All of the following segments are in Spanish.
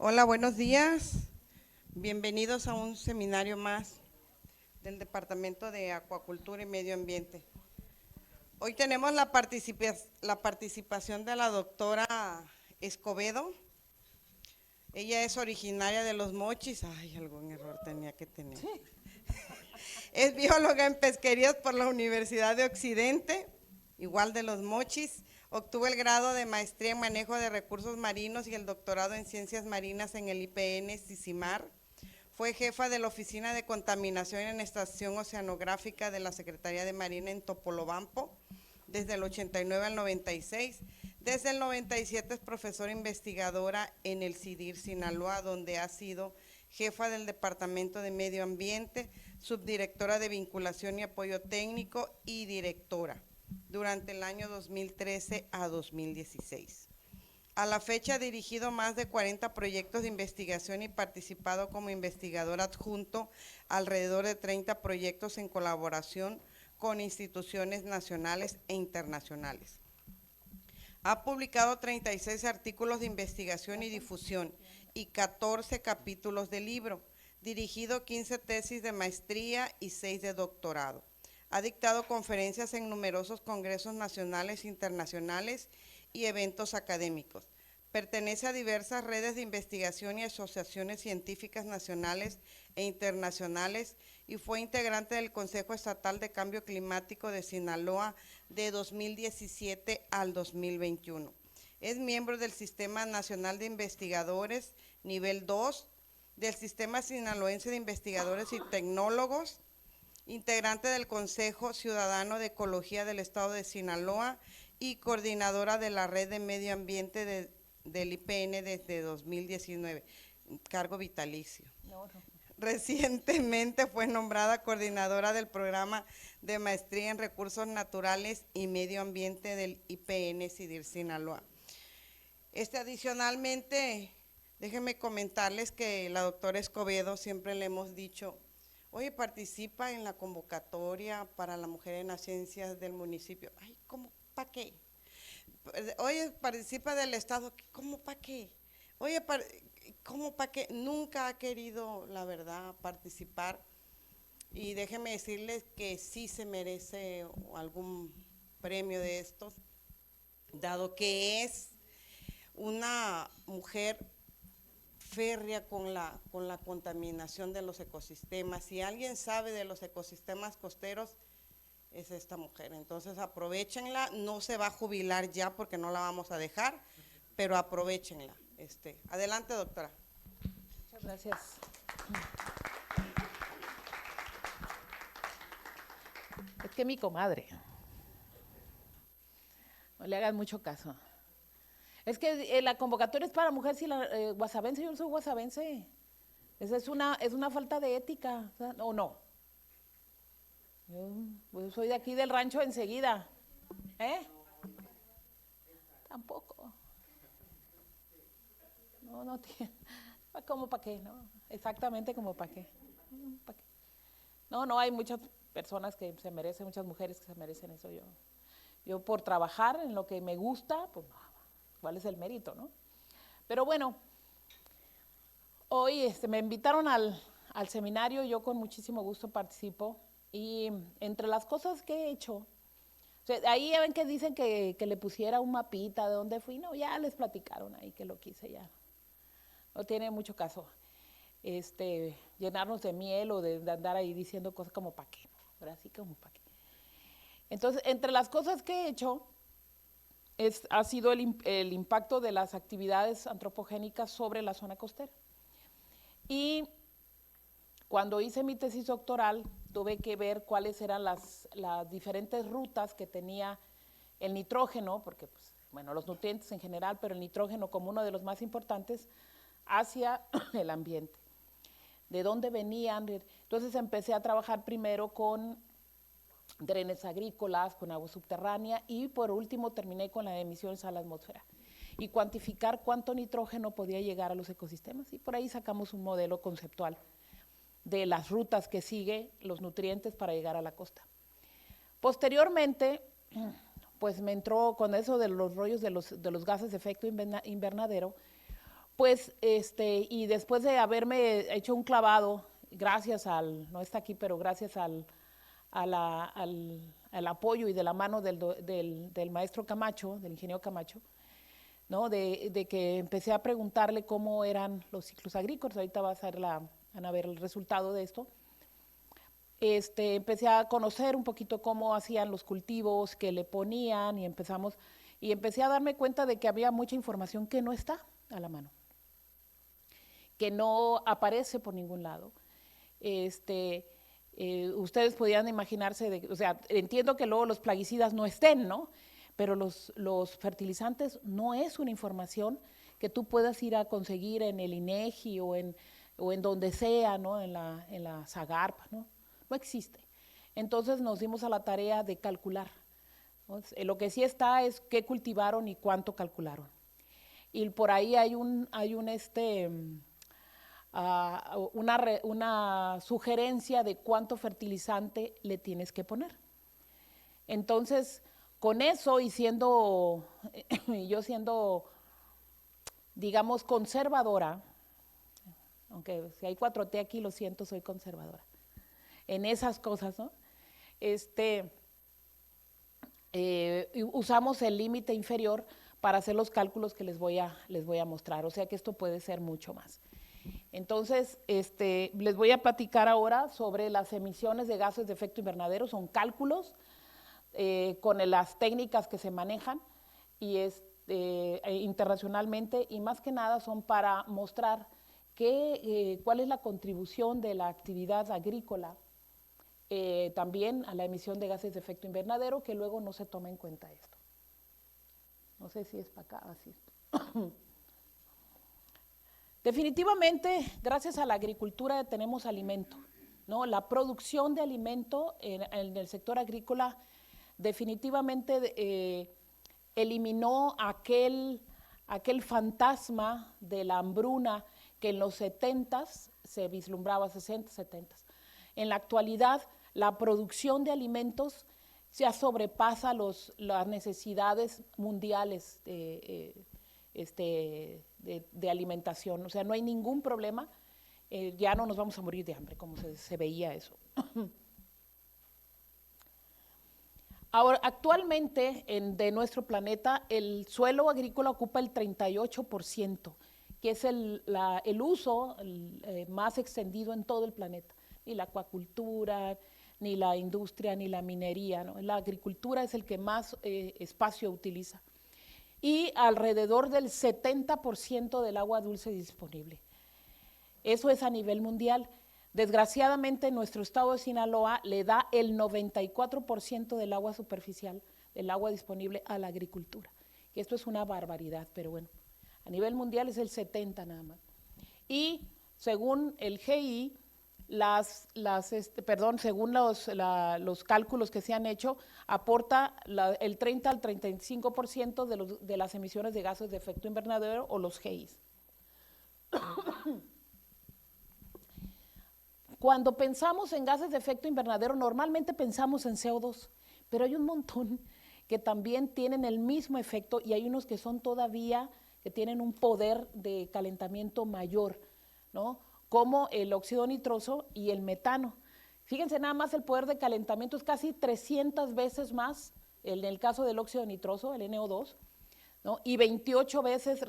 Hola, buenos días. Bienvenidos a un seminario más del Departamento de Acuacultura y Medio Ambiente. Hoy tenemos la participación de la doctora Escobedo. Ella es originaria de Los Mochis. Ay, algún error tenía que tener. Es bióloga en pesquerías por la Universidad de Occidente, igual de Los Mochis. Obtuvo el grado de maestría en manejo de recursos marinos y el doctorado en ciencias marinas en el IPN Sicimar. Fue jefa de la Oficina de Contaminación en Estación Oceanográfica de la Secretaría de Marina en Topolobampo, desde el 89 al 96. Desde el 97 es profesora investigadora en el CIDIR Sinaloa, donde ha sido jefa del Departamento de Medio Ambiente, subdirectora de Vinculación y Apoyo Técnico y directora durante el año 2013 a 2016. A la fecha ha dirigido más de 40 proyectos de investigación y participado como investigador adjunto alrededor de 30 proyectos en colaboración con instituciones nacionales e internacionales. Ha publicado 36 artículos de investigación y difusión y 14 capítulos de libro, dirigido 15 tesis de maestría y 6 de doctorado. Ha dictado conferencias en numerosos congresos nacionales e internacionales y eventos académicos. Pertenece a diversas redes de investigación y asociaciones científicas nacionales e internacionales y fue integrante del Consejo Estatal de Cambio Climático de Sinaloa de 2017 al 2021. Es miembro del Sistema Nacional de Investigadores Nivel 2, del Sistema Sinaloense de Investigadores y Tecnólogos, integrante del Consejo Ciudadano de Ecología del Estado de Sinaloa y coordinadora de la Red de Medio Ambiente del IPN desde 2019, cargo vitalicio. No. Recientemente fue nombrada coordinadora del programa de maestría en recursos naturales y medio ambiente del IPN CIDIR Sinaloa. Adicionalmente, déjenme comentarles que la doctora Escobedo siempre le hemos dicho, oye, participa en la convocatoria para la mujer en las ciencias del municipio. Ay, ¿cómo? ¿Para qué? Oye, participa del Estado. ¿Cómo para qué? Oye, ¿cómo para qué? Nunca ha querido, la verdad, participar. Y déjenme decirles que sí se merece algún premio de estos, dado que es una mujer férrea con la contaminación de los ecosistemas. Si alguien sabe de los ecosistemas costeros, es esta mujer. Entonces aprovechenla, no se va a jubilar ya porque no la vamos a dejar, pero aprovechenla. Adelante, doctora. Muchas gracias. Es que mi comadre, no le hagan mucho caso. Es que la convocatoria es para mujeres y la guasavense, yo no soy guasavense. Esa es una falta de ética, ¿o no? Yo soy de aquí del rancho enseguida. ¿Eh? Tampoco. No tiene. ¿Cómo para qué? No, exactamente como para qué. ¿Pa' qué? No, hay muchas personas que se merecen, muchas mujeres que se merecen eso. Yo por trabajar en lo que me gusta, pues ¿cuál es el mérito, no? Pero bueno, hoy me invitaron al seminario, yo con muchísimo gusto participo y entre las cosas que he hecho, o sea, ahí ya ven que dicen que le pusiera un mapita de dónde fui, no, ya les platicaron ahí que lo quise ya. No tiene mucho caso llenarnos de miel o de andar ahí diciendo cosas como pa' qué, ahora sí como pa' qué. Entonces, entre las cosas que he hecho, ha sido el impacto de las actividades antropogénicas sobre la zona costera. Y cuando hice mi tesis doctoral, tuve que ver cuáles eran las diferentes rutas que tenía el nitrógeno, porque pues, bueno, los nutrientes en general, pero el nitrógeno como uno de los más importantes, hacia el ambiente. ¿De dónde venían? Entonces empecé a trabajar primero con drenes agrícolas, con agua subterránea y por último terminé con las emisiones a la atmósfera y cuantificar cuánto nitrógeno podía llegar a los ecosistemas y por ahí sacamos un modelo conceptual de las rutas que sigue los nutrientes para llegar a la costa. Posteriormente, pues me entró con eso de los rollos de los gases de efecto invernadero, Pues, y después de haberme hecho un clavado, gracias no está aquí, pero gracias al apoyo y de la mano del maestro Camacho, del ingeniero Camacho, ¿no? De que empecé a preguntarle cómo eran los ciclos agrícolas. Ahorita van a ver el resultado de esto. Empecé a conocer un poquito cómo hacían los cultivos, qué le ponían, y empecé a darme cuenta de que había mucha información que no está a la mano, que no aparece por ningún lado. Ustedes podían imaginarse, o sea, entiendo que luego los plaguicidas no estén, ¿no? Pero los fertilizantes no es una información que tú puedas ir a conseguir en el INEGI o en donde sea, ¿no? En la Zagarpa, ¿no? No existe. Entonces nos dimos a la tarea de calcular, ¿no? Lo que sí está es qué cultivaron y cuánto calcularon. Y por ahí hay una sugerencia de cuánto fertilizante le tienes que poner. Entonces, con eso y yo siendo, digamos, conservadora, aunque si hay 4T aquí, lo siento, soy conservadora en esas cosas, ¿no? Usamos el límite inferior para hacer los cálculos que les voy a mostrar, o sea que esto puede ser mucho más. Entonces, les voy a platicar ahora sobre las emisiones de gases de efecto invernadero. Son cálculos con las técnicas que se manejan y internacionalmente, y más que nada son para mostrar cuál es la contribución de la actividad agrícola también a la emisión de gases de efecto invernadero, que luego no se toma en cuenta esto. No sé si es para acá, así. Definitivamente, gracias a la agricultura tenemos alimento, ¿no? La producción de alimento en el sector agrícola definitivamente eliminó aquel fantasma de la hambruna que en los 70s se vislumbraba, 60, 70s. En la actualidad, la producción de alimentos ya sobrepasa las necesidades mundiales de alimentación. O sea, no hay ningún problema, ya no nos vamos a morir de hambre, como se veía eso. Ahora, actualmente de nuestro planeta, el suelo agrícola ocupa el 38%, que es el uso más extendido en todo el planeta. Ni la acuacultura, ni la industria, ni la minería, ¿no? La agricultura es el que más espacio utiliza. Y alrededor del 70% del agua dulce disponible. Eso es a nivel mundial. Desgraciadamente, nuestro estado de Sinaloa le da el 94% del agua superficial, del agua disponible a la agricultura. Y esto es una barbaridad, pero bueno, a nivel mundial es el 70% nada más. Y según el GI, según los cálculos que se han hecho, aporta el 30 al 35% de las emisiones de gases de efecto invernadero, o los GIs. Cuando pensamos en gases de efecto invernadero, normalmente pensamos en CO2, pero hay un montón que también tienen el mismo efecto, y hay unos que son todavía, que tienen un poder de calentamiento mayor, ¿no? Como el óxido nitroso y el metano. Fíjense nada más, el poder de calentamiento es casi 300 veces más en el caso del óxido nitroso, el NO2, ¿no? Y 28 veces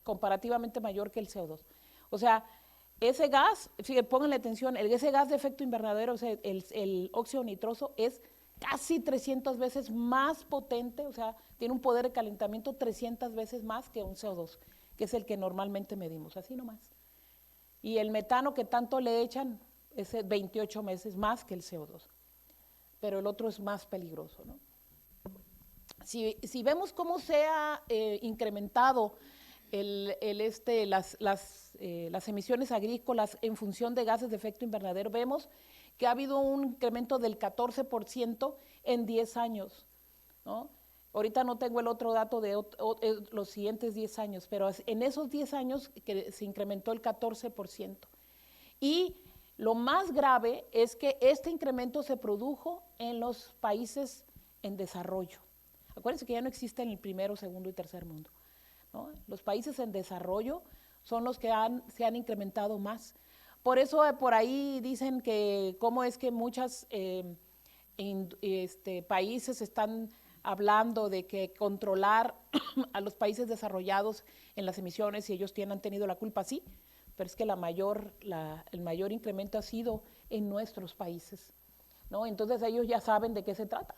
comparativamente mayor que el CO2. O sea, ese gas, fíjense, pónganle atención, ese gas de efecto invernadero, o sea, el óxido nitroso es casi 300 veces más potente, o sea, tiene un poder de calentamiento 300 veces más que un CO2, que es el que normalmente medimos, así nomás. Y el metano que tanto le echan es 28 veces más que el CO2, pero el otro es más peligroso, ¿no? Si vemos cómo se ha incrementado las emisiones agrícolas en función de gases de efecto invernadero, vemos que ha habido un incremento del 14% en 10 años, ¿no? Ahorita no tengo el otro dato de los siguientes 10 años, pero en esos 10 años que se incrementó el 14%. Y lo más grave es que este incremento se produjo en los países en desarrollo. Acuérdense que ya no existe en el primero, segundo y tercer mundo. ¿no? Los países en desarrollo son los que se han incrementado más. Por eso por ahí dicen que cómo es que muchos países están hablando de que controlar a los países desarrollados en las emisiones y ellos han tenido la culpa, sí, pero es que el mayor incremento ha sido en nuestros países, ¿no? Entonces ellos ya saben de qué se trata.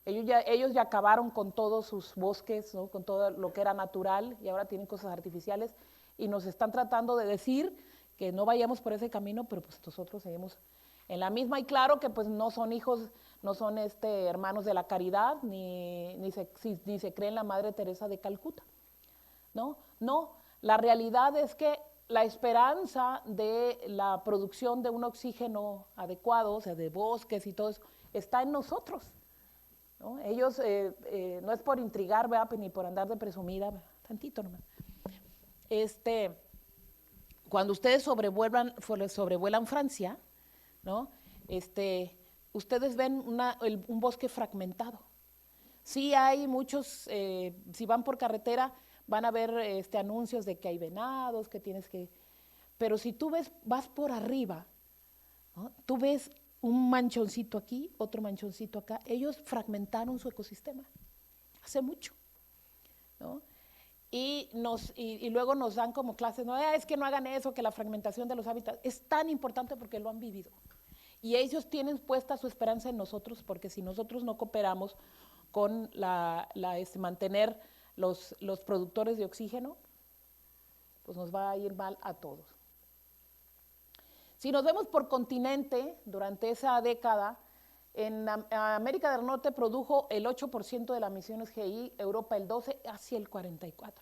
Ellos ya acabaron con todos sus bosques, ¿no? Con todo lo que era natural y ahora tienen cosas artificiales y nos están tratando de decir que no vayamos por ese camino, pero pues nosotros seguimos en la misma. Y claro que pues no son hijos, no son hermanos de la caridad, ni se creen la Madre Teresa de Calcuta, ¿no? No, la realidad es que la esperanza de la producción de un oxígeno adecuado, o sea, de bosques y todo eso, está en nosotros, ¿no? Ellos, no es por intrigar, ¿verdad? Ni por andar de presumida, ¿verdad? Tantito nomás. Cuando ustedes sobrevuelan Francia, ¿no? Ustedes ven un bosque fragmentado. Sí hay muchos, si van por carretera, van a ver anuncios de que hay venados, que tienes que... Pero si tú vas por arriba, ¿no? Tú ves un manchoncito aquí, otro manchoncito acá. Ellos fragmentaron su ecosistema hace mucho, ¿no? Y luego nos dan como clases, no, es que no hagan eso, que la fragmentación de los hábitats es tan importante porque lo han vivido. Y ellos tienen puesta su esperanza en nosotros, porque si nosotros no cooperamos con mantener los productores de oxígeno, pues nos va a ir mal a todos. Si nos vemos por continente, durante esa década, en América del Norte produjo el 8% de las emisiones GI, Europa el 12%, hacia el 44%.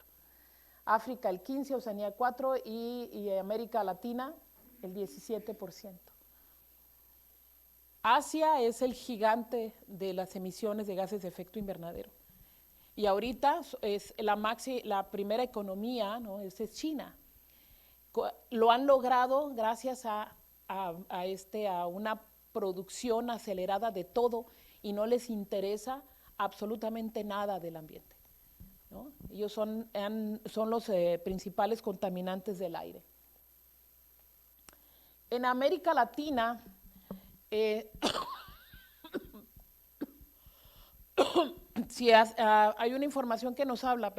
África el 15%, Oceanía el 4% y América Latina el 17%. Asia es el gigante de las emisiones de gases de efecto invernadero. Y ahorita es la primera economía, ¿no? Es China. Lo han logrado gracias a una producción acelerada de todo y no les interesa absolutamente nada del ambiente, ¿no? Ellos son los principales contaminantes del aire. En América Latina, hay una información que nos habla,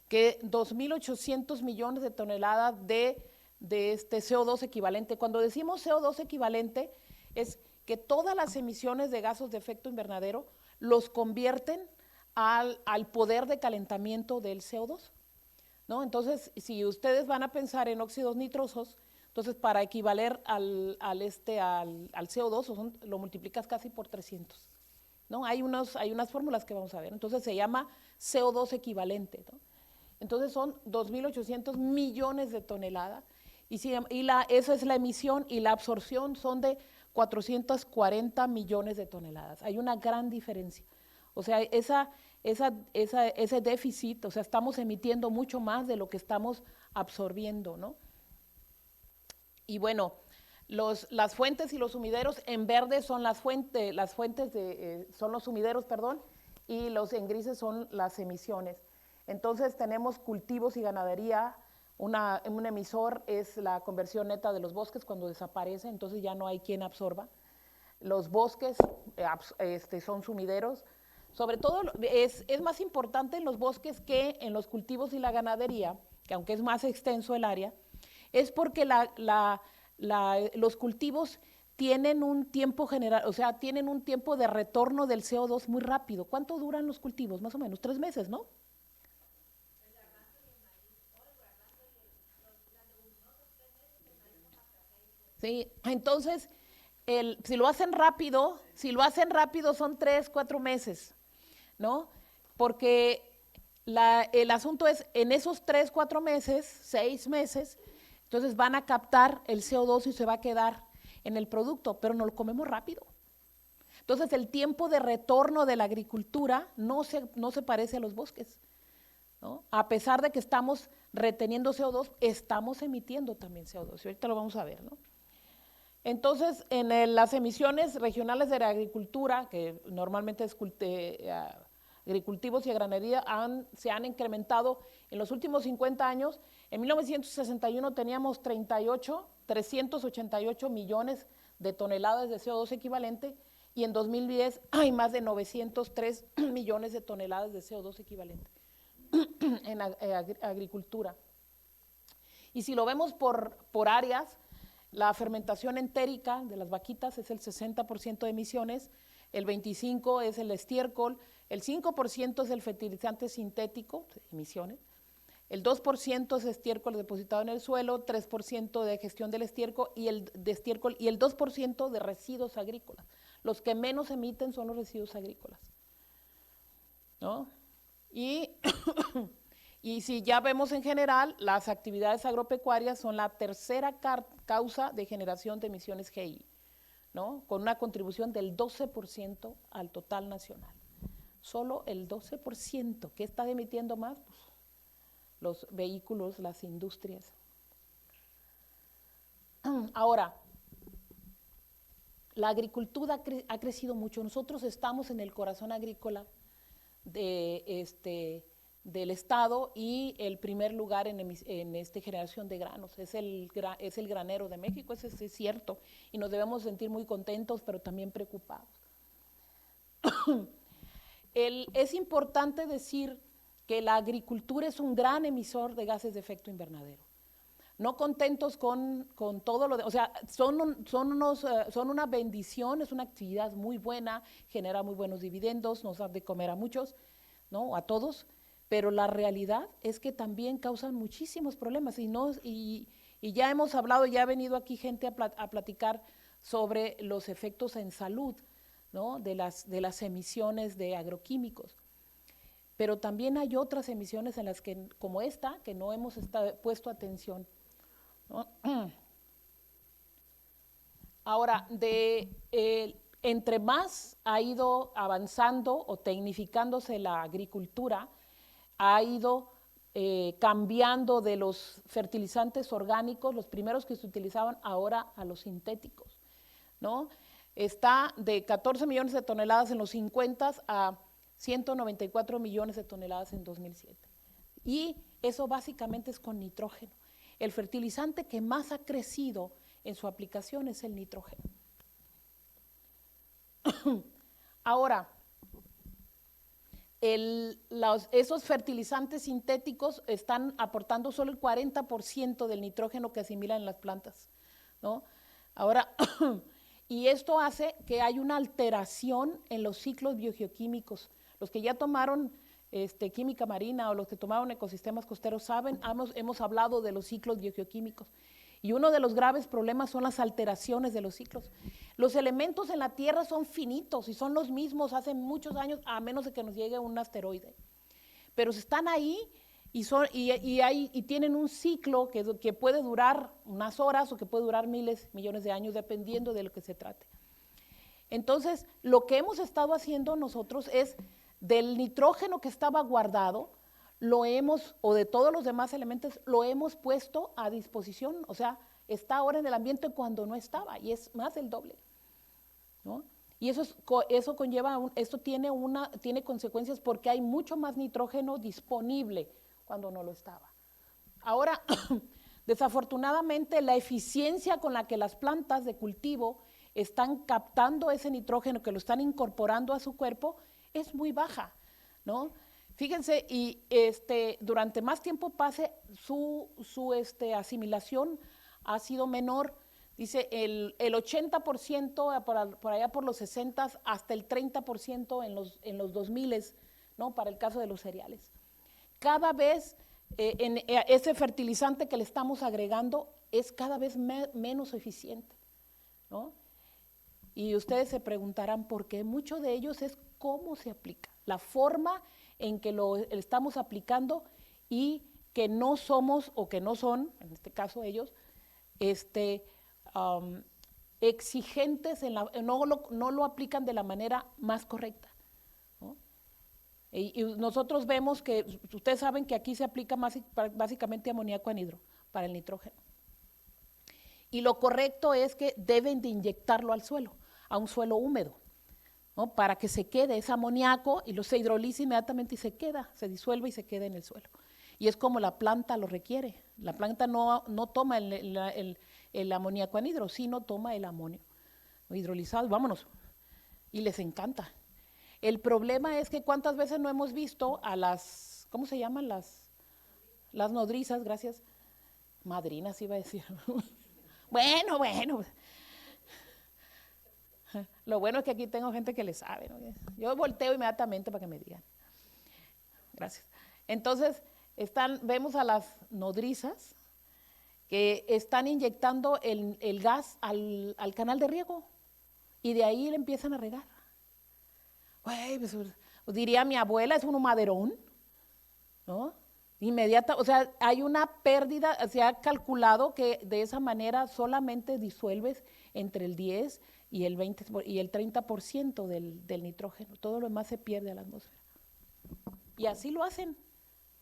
que 2.800 millones de toneladas de CO2 equivalente. Cuando decimos CO2 equivalente, es que todas las emisiones de gases de efecto invernadero los convierten al poder de calentamiento del CO2, ¿no? Entonces, si ustedes van a pensar en óxidos nitrosos, entonces para equivaler al CO2 lo multiplicas casi por 300, ¿no? Hay unas fórmulas que vamos a ver. Entonces se llama CO2 equivalente, ¿no? Entonces son 2.800 millones de toneladas esa es la emisión y la absorción son de 440 millones de toneladas. Hay una gran diferencia. O sea, ese déficit, o sea, estamos emitiendo mucho más de lo que estamos absorbiendo, ¿no? Y bueno, las fuentes y los sumideros en verde son son los sumideros, y los en grises son las emisiones. Entonces tenemos cultivos y ganadería. Un emisor es la conversión neta de los bosques cuando desaparece, entonces ya no hay quien absorba. Los bosques son sumideros. Sobre todo es más importante en los bosques que en los cultivos y la ganadería, que aunque es más extenso el área, es porque los cultivos tienen un tiempo general, o sea, tienen un tiempo de retorno del CO2 muy rápido. ¿Cuánto duran los cultivos? Más o menos 3 meses, ¿no? Sí, entonces, si lo hacen rápido son 3, 4 meses, ¿no? Porque el asunto es, en esos 3, 4 meses, 6 meses, entonces van a captar el CO2 y se va a quedar en el producto, pero no lo comemos rápido. Entonces el tiempo de retorno de la agricultura no se parece a los bosques, ¿no? A pesar de que estamos reteniendo CO2, estamos emitiendo también CO2, y ahorita lo vamos a ver, ¿no? Entonces, en las emisiones regionales de la agricultura, que normalmente agricultivos y granería se han incrementado en los últimos 50 años. En 1961 teníamos 388 millones de toneladas de CO2 equivalente y en 2010 hay más de 903 millones de toneladas de CO2 equivalente en agricultura. Y si lo vemos por áreas, la fermentación entérica de las vaquitas es el 60% de emisiones, el 25% es el estiércol, el 5% es el fertilizante sintético, emisiones, el 2% es estiércol depositado en el suelo, 3% de gestión del estiércol y el 2% de residuos agrícolas. Los que menos emiten son los residuos agrícolas, ¿no? Y si ya vemos en general, las actividades agropecuarias son la tercera causa de generación de emisiones GI, ¿no? Con una contribución del 12% al total nacional. Solo el 12%. ¿Qué está emitiendo más? Pues, los vehículos, las industrias. Ahora, la agricultura ha crecido mucho. Nosotros estamos en el corazón agrícola del Estado y el primer lugar en generación de granos. Es el granero de México, eso es cierto. Y nos debemos sentir muy contentos, pero también preocupados. Es importante decir que la agricultura es un gran emisor de gases de efecto invernadero. No contentos con todo lo o sea, son una bendición, es una actividad muy buena, genera muy buenos dividendos, nos da de comer a muchos, ¿no? A todos, pero la realidad es que también causan muchísimos problemas y ya hemos hablado, ya ha venido aquí gente a platicar sobre los efectos en salud, ¿no? de las emisiones de agroquímicos. Pero también hay otras emisiones en las que, como esta, que no hemos puesto atención, ¿no? Ahora, entre más ha ido avanzando o tecnificándose la agricultura, ha ido cambiando de los fertilizantes orgánicos, los primeros que se utilizaban, ahora a los sintéticos, ¿no? Está de 14 millones de toneladas en los 50 a 194 millones de toneladas en 2007. Y eso básicamente es con nitrógeno. El fertilizante que más ha crecido en su aplicación es el nitrógeno. Ahora, esos fertilizantes sintéticos están aportando solo el 40% del nitrógeno que asimilan las plantas, ¿no? Ahora, y esto hace que hay una alteración en los ciclos biogeoquímicos. Los que ya tomaron química marina o los que tomaron ecosistemas costeros saben, hemos hablado de los ciclos biogeoquímicos. Y uno de los graves problemas son las alteraciones de los ciclos. Los elementos en la Tierra son finitos y son los mismos hace muchos años, a menos de que nos llegue un asteroide. Pero están ahí y tienen un ciclo que puede durar unas horas o que puede durar millones de años, dependiendo de lo que se trate. Entonces, lo que hemos estado haciendo nosotros es, del nitrógeno que estaba guardado, o de todos los demás elementos, lo hemos puesto a disposición, o sea, está ahora en el ambiente cuando no estaba, y es más del doble, ¿no? Y eso conlleva, esto tiene consecuencias porque hay mucho más nitrógeno disponible cuando no lo estaba. Ahora, desafortunadamente, la eficiencia con la que las plantas de cultivo están captando ese nitrógeno, que lo están incorporando a su cuerpo, es muy baja, ¿no? Fíjense, y durante más tiempo pase, su asimilación ha sido menor. Dice el 80% por allá por los 60 hasta el 30% en los 2000, ¿no? Para el caso de los cereales. Cada vez ese fertilizante que le estamos agregando es cada vez menos eficiente, ¿no? Y ustedes se preguntarán por qué. Mucho de ellos es cómo se aplica, la forma en que lo estamos aplicando y que no somos o que no son, en este caso ellos, exigentes, no lo aplican de la manera más correcta, ¿no? Y nosotros vemos que, ustedes saben que aquí se aplica básicamente amoníaco anhidro para el nitrógeno. Y lo correcto es que deben de inyectarlo al suelo, a un suelo húmedo, ¿no? Para que se quede ese amoníaco y se hidroliza inmediatamente y se queda, se disuelve y se queda en el suelo. Y es como la planta lo requiere. La planta no toma el amoníaco anhidro, sino toma el amonio hidrolizado, vámonos. Y les encanta. El problema es que cuántas veces no hemos visto a las, ¿cómo se llaman? Las nodrizas, gracias. Madrinas iba a decir. Bueno. Lo bueno es que aquí tengo gente que le sabe, ¿no? Yo volteo inmediatamente para que me digan. Gracias. Entonces, vemos a las nodrizas que están inyectando el gas al canal de riego y de ahí le empiezan a regar. Güey, pues, diría mi abuela, es un maderón, ¿no? Inmediata, o sea, hay una pérdida, se ha calculado que de esa manera solamente disuelves entre el 10 y el 20 y el 30% del nitrógeno, todo lo demás se pierde a la atmósfera. Y así lo hacen.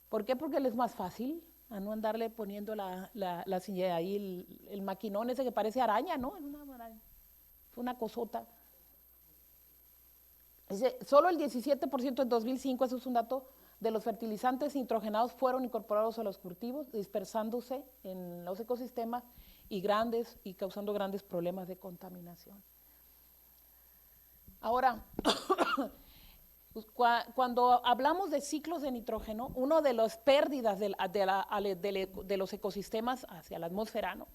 ¿Por qué? Porque les es más fácil a no andarle poniendo ahí el maquinón ese que parece araña, ¿no? Es una araña, es una cosota. Solo el 17% en 2005, eso es un dato, de los fertilizantes nitrogenados fueron incorporados a los cultivos, dispersándose en los ecosistemas y causando grandes problemas de contaminación. Ahora, cuando hablamos de ciclos de nitrógeno, una de las pérdidas de los ecosistemas hacia la atmósfera, ¿no?,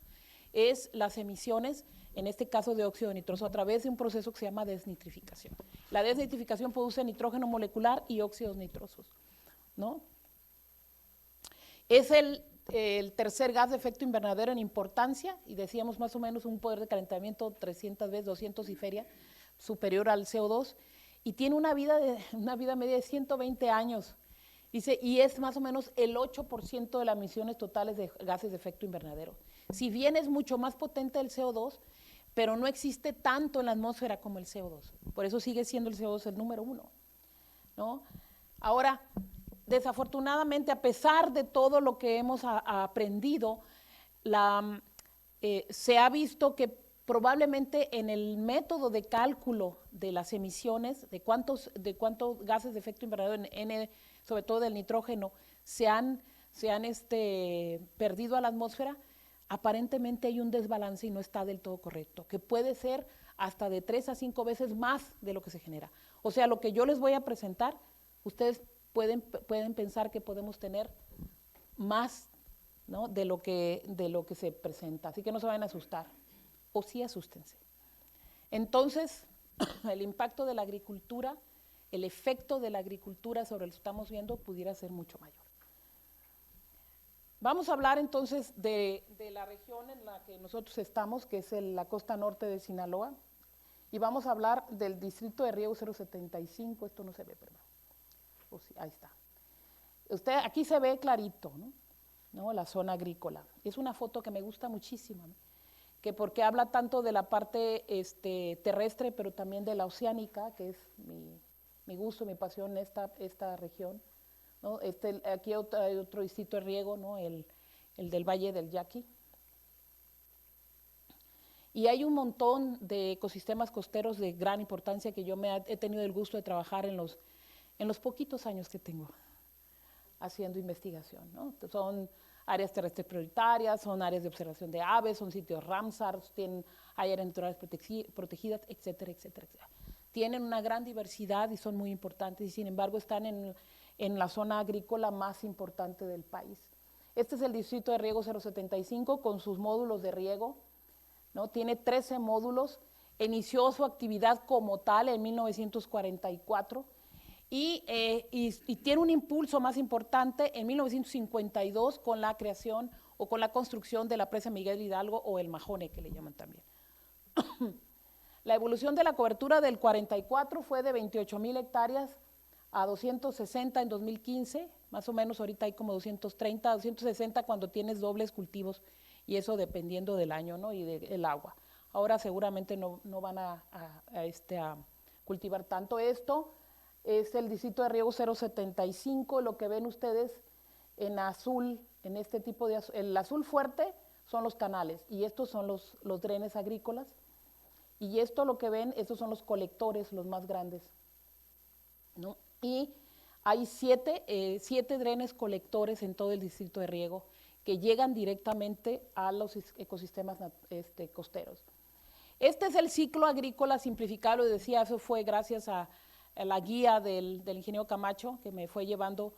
es las emisiones, en este caso de óxido nitroso, a través de un proceso que se llama desnitrificación. La desnitrificación produce nitrógeno molecular y óxidos nitrosos, ¿no? Es el tercer gas de efecto invernadero en importancia, y decíamos más o menos un poder de calentamiento 300 veces, 200 y feria, superior al CO2, y tiene una vida media de 120 años. Dice, y es más o menos el 8% de las emisiones totales de gases de efecto invernadero. Si bien es mucho más potente el CO2, pero no existe tanto en la atmósfera como el CO2. Por eso sigue siendo el CO2 el número 1, ¿no? Ahora, desafortunadamente, a pesar de todo lo que hemos aprendido, se ha visto que probablemente en el método de cálculo de las emisiones, de cuántos gases de efecto invernadero, sobre todo del nitrógeno, se han perdido a la atmósfera, aparentemente hay un desbalance y no está del todo correcto, que puede ser hasta de 3 a 5 veces más de lo que se genera. O sea, lo que yo les voy a presentar, ustedes pueden pensar que podemos tener más, ¿no?, de lo que se presenta. Así que no se vayan a asustar, o sí asústense. Entonces, el impacto de la agricultura, el efecto de la agricultura sobre lo que estamos viendo pudiera ser mucho mayor. Vamos a hablar entonces de la región en la que nosotros estamos, que es la costa norte de Sinaloa, y vamos a hablar del distrito de riego 075, esto no se ve, perdón. Oh, sí, ahí está. Aquí se ve clarito, ¿no? La zona agrícola. Es una foto que me gusta muchísimo, ¿no?, que porque habla tanto de la parte terrestre, pero también de la oceánica, que es mi gusto, mi pasión, esta región, ¿no? Aquí hay otro distrito de riego, ¿no?, el del Valle del Yaqui. Y hay un montón de ecosistemas costeros de gran importancia que yo he tenido el gusto de trabajar en los poquitos años que tengo haciendo investigación, ¿no? Son áreas terrestres prioritarias, son áreas de observación de aves, son sitios Ramsar, hay áreas naturales protegidas, etcétera, etcétera, etcétera. Tienen una gran diversidad y son muy importantes, y sin embargo están en la zona agrícola más importante del país. Este es el distrito de riego 075 con sus módulos de riego, ¿no? Tiene 13 módulos, inició su actividad como tal en 1944 y tiene un impulso más importante en 1952 con la creación o con la construcción de la presa Miguel Hidalgo, o el Majone, que le llaman también. La evolución de la cobertura del 44 fue de 28,000 hectáreas a 260 en 2015, más o menos ahorita hay como 230, 260 cuando tienes dobles cultivos, y eso dependiendo del año, ¿no?, y del agua. Ahora seguramente no van a cultivar tanto. Esto es el distrito de riego 075, lo que ven ustedes en azul, en este tipo el azul fuerte son los canales, y estos son los drenes agrícolas. Y esto lo que ven, estos son los colectores, los más grandes, ¿no? Y hay siete drenes colectores en todo el distrito de riego que llegan directamente a los ecosistemas costeros. Este es el ciclo agrícola simplificado, lo decía, eso fue gracias a la guía del ingeniero Camacho, que me fue llevando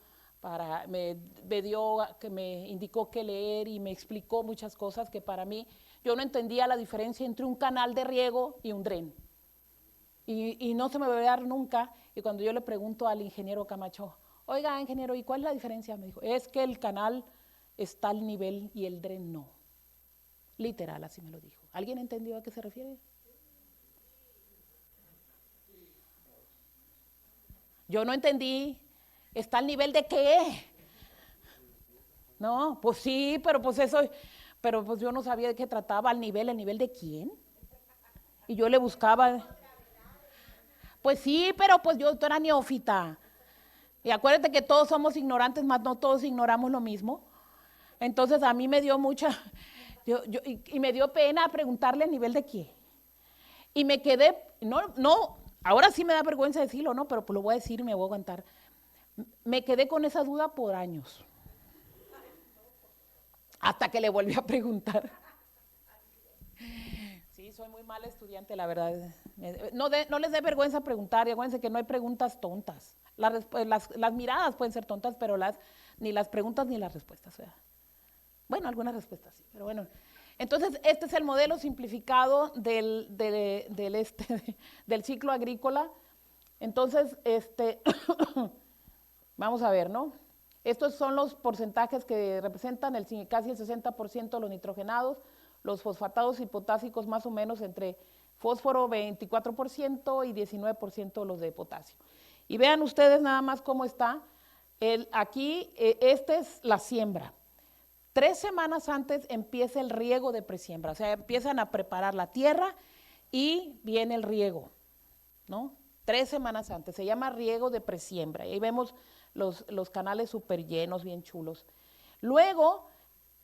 que me indicó qué leer y me explicó muchas cosas que para mí, yo no entendía la diferencia entre un canal de riego y un dren. Y no se me va a olvidar nunca, y cuando yo le pregunto al ingeniero Camacho, oiga, ingeniero, ¿y cuál es la diferencia? Me dijo, es que el canal está al nivel y el dren no. Literal, así me lo dijo. ¿Alguien entendió a qué se refiere? Yo no entendí. ¿Está al nivel de qué? No, pues sí, pero pues eso, pero pues yo no sabía de qué trataba, ¿el nivel de quién? Y yo le buscaba. Pues sí, pero pues yo era neófita. Y acuérdate que todos somos ignorantes, más no todos ignoramos lo mismo. Entonces a mí me dio y me dio pena preguntarle a nivel de qué. Y me quedé, ahora sí me da vergüenza decirlo, ¿no? Pero pues lo voy a decir y me voy a aguantar. Me quedé con esa duda por años. Hasta que le volví a preguntar. Sí, soy muy mala estudiante, la verdad. No les dé vergüenza preguntar, y acuérdense que no hay preguntas tontas. Las miradas pueden ser tontas, pero ni las preguntas ni las respuestas. ¿Verdad? Bueno, algunas respuestas sí, pero bueno. Entonces, este es el modelo simplificado del ciclo agrícola. Entonces, vamos a ver, ¿no? Estos son los porcentajes que representan casi el 60% de los nitrogenados, los fosfatados y potásicos más o menos entre fósforo 24% y 19% los de potasio. Y vean ustedes nada más cómo está. Aquí, esta es la siembra. 3 semanas antes empieza el riego de presiembra, o sea, empiezan a preparar la tierra y viene el riego, ¿no? 3 semanas antes, se llama riego de presiembra, y ahí vemos los canales súper llenos, bien chulos. Luego,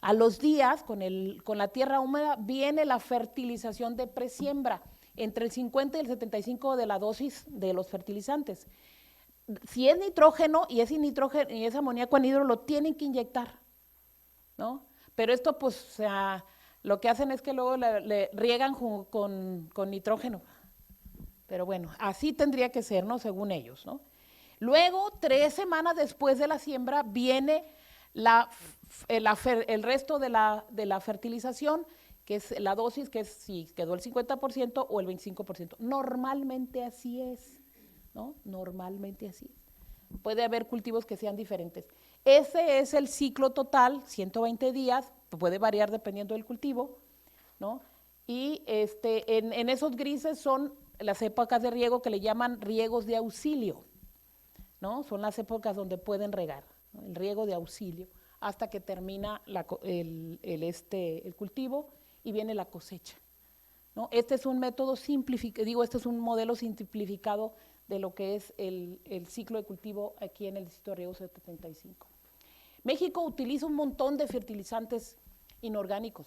a los días, con la tierra húmeda, viene la fertilización de presiembra, entre el 50 y el 75 de la dosis de los fertilizantes. Si es nitrógeno y es amoníaco anhidro, lo tienen que inyectar, ¿no? Pero esto, pues, o sea, lo que hacen es que luego le riegan con nitrógeno. Pero bueno, así tendría que ser, ¿no? Según ellos, ¿no? Luego, 3 semanas después de la siembra, viene el resto de la fertilización, que es la dosis, que es si quedó el 50% o el 25%. Normalmente así es, ¿no? Normalmente así es. Puede haber cultivos que sean diferentes. Ese es el ciclo total, 120 días, puede variar dependiendo del cultivo, ¿no? Y en esos grises son las épocas de riego que le llaman riegos de auxilio, ¿no? Son las épocas donde pueden regar, ¿no? El riego de auxilio, hasta que termina el cultivo y viene la cosecha, ¿no? Este es un método simplificado, este es un modelo simplificado de lo que es el ciclo de cultivo aquí en el distrito de riego 75. México utiliza un montón de fertilizantes inorgánicos,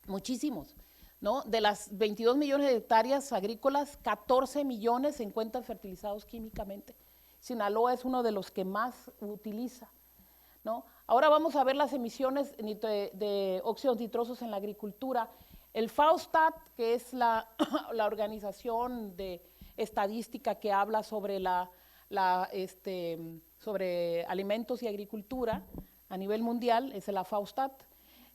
muchísimos, ¿no? De las 22 millones de hectáreas agrícolas, 14 millones se encuentran fertilizados químicamente. Sinaloa es uno de los que más utiliza, ¿no? Ahora vamos a ver las emisiones de óxidos nitrosos en la agricultura. El FAO-Stat, que es la organización de estadística que habla sobre sobre alimentos y agricultura a nivel mundial, es la FAO-Stat,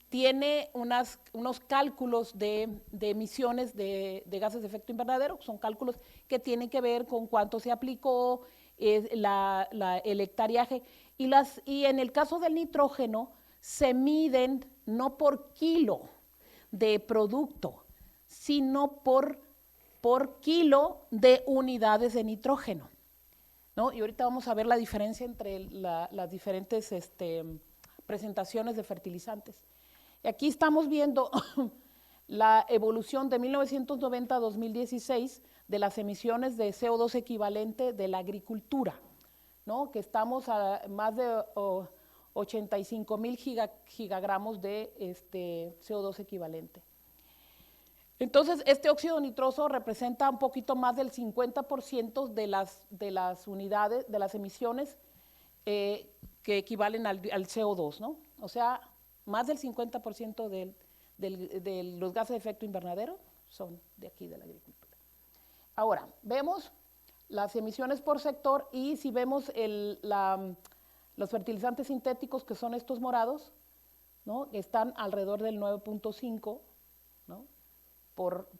tiene unos cálculos de emisiones de gases de efecto invernadero, son cálculos que tienen que ver con cuánto se aplicó, el hectareaje, y en el caso del nitrógeno se miden no por kilo de producto, sino por kilo de unidades de nitrógeno, ¿no? Y ahorita vamos a ver la diferencia entre las diferentes presentaciones de fertilizantes. Y aquí estamos viendo la evolución de 1990 a 2016 de las emisiones de CO2 equivalente de la agricultura, ¿no? Que estamos a más de 85,000 gigagramos de CO2 equivalente. Entonces, este óxido nitroso representa un poquito más del 50% de las unidades, de las emisiones que equivalen al CO2, ¿no? O sea, más del 50% de los gases de efecto invernadero son de aquí, de la agricultura. Ahora, vemos las emisiones por sector y si vemos los fertilizantes sintéticos, que son estos morados, ¿no? Están alrededor del 9.5, ¿no?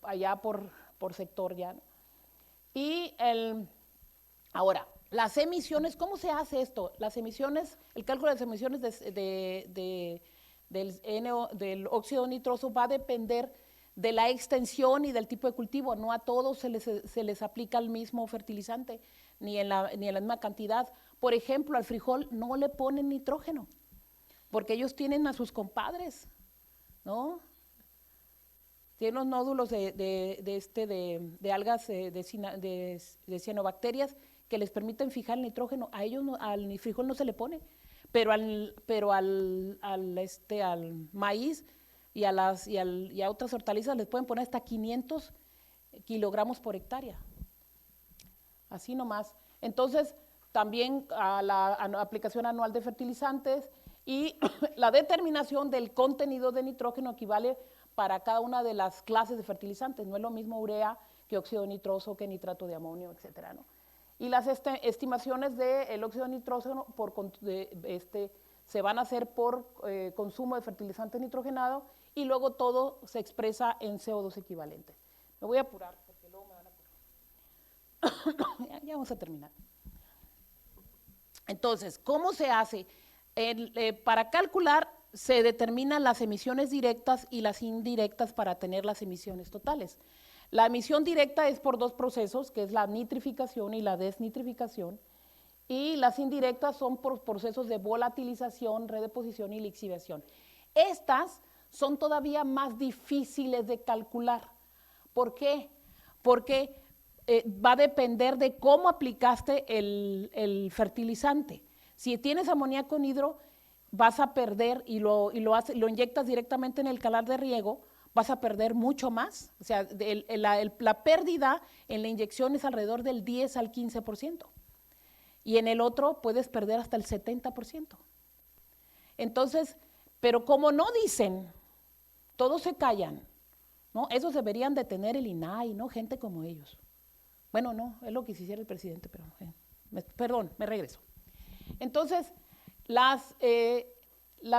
Allá por sector ya, ¿no? Y ahora, las emisiones, ¿cómo se hace esto? Las emisiones, el cálculo de las emisiones del óxido nitroso va a depender de la extensión y del tipo de cultivo. No a todos se les aplica el mismo fertilizante, ni en la misma cantidad. Por ejemplo, al frijol no le ponen nitrógeno, porque ellos tienen a sus compadres, ¿no? Tienen los nódulos de algas, de cianobacterias, que les permiten fijar el nitrógeno. A ellos, al frijol no se le pone, pero al maíz y a otras hortalizas les pueden poner hasta 500 kilogramos por hectárea. Así nomás. Entonces, también a la aplicación anual de fertilizantes y la determinación del contenido de nitrógeno equivale para cada una de las clases de fertilizantes. No es lo mismo urea que óxido nitroso, que nitrato de amonio, etcétera, ¿no? Y las estimaciones del óxido nitroso se van a hacer por consumo de fertilizantes nitrogenados y luego todo se expresa en CO2 equivalente. Me voy a apurar porque luego me van a apurar. Ya vamos a terminar. Entonces, ¿cómo se hace? Para calcular se determinan las emisiones directas y las indirectas para tener las emisiones totales. La emisión directa es por dos procesos, que es la nitrificación y la desnitrificación, y las indirectas son por procesos de volatilización, redeposición y lixiviación. Estas son todavía más difíciles de calcular. ¿Por qué? Porque va a depender de cómo aplicaste el fertilizante. Si tienes amoníaco anhidro, vas a perder y lo inyectas directamente en el calar de riego, vas a perder mucho más. O sea, la pérdida en la inyección es alrededor del 10 al 15%. Y en el otro puedes perder hasta el 70%. Entonces, pero como no dicen, todos se callan, ¿no? Esos deberían de tener el INAI, ¿no? Gente como ellos. Bueno, no, es lo que quisiera el presidente, pero perdón, me regreso. Entonces, las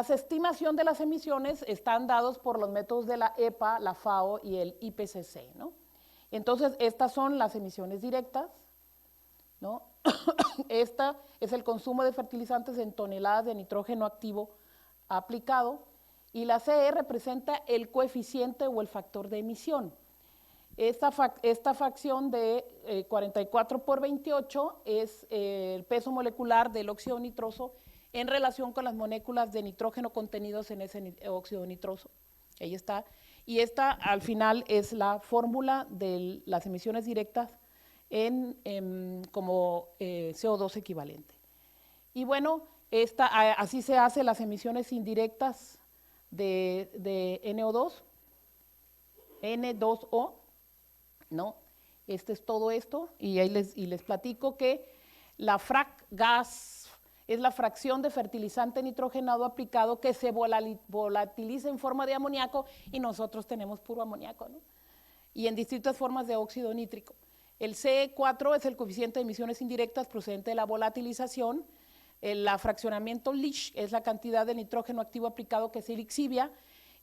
estimaciones de las emisiones están dados por los métodos de la EPA, la FAO y el IPCC, ¿no? Entonces, estas son las emisiones directas, ¿no? Esta es el consumo de fertilizantes en toneladas de nitrógeno activo aplicado, y la CE representa el coeficiente o el factor de emisión. Esta fracción de 44 por 28 es el peso molecular del óxido nitroso en relación con las moléculas de nitrógeno contenidos en ese óxido nitroso. Ahí está. Y esta al final es la fórmula de las emisiones directas como CO2 equivalente. Y bueno, así se hacen las emisiones indirectas de NO2, N2O, ¿no? Este es todo esto, y ahí les platico que la frac gas es la fracción de fertilizante nitrogenado aplicado que se volatiliza en forma de amoníaco, y nosotros tenemos puro amoníaco, ¿no? Y en distintas formas de óxido nítrico. El CE4 es el coeficiente de emisiones indirectas procedente de la volatilización. El fraccionamiento Lisch es la cantidad de nitrógeno activo aplicado que se lixivia,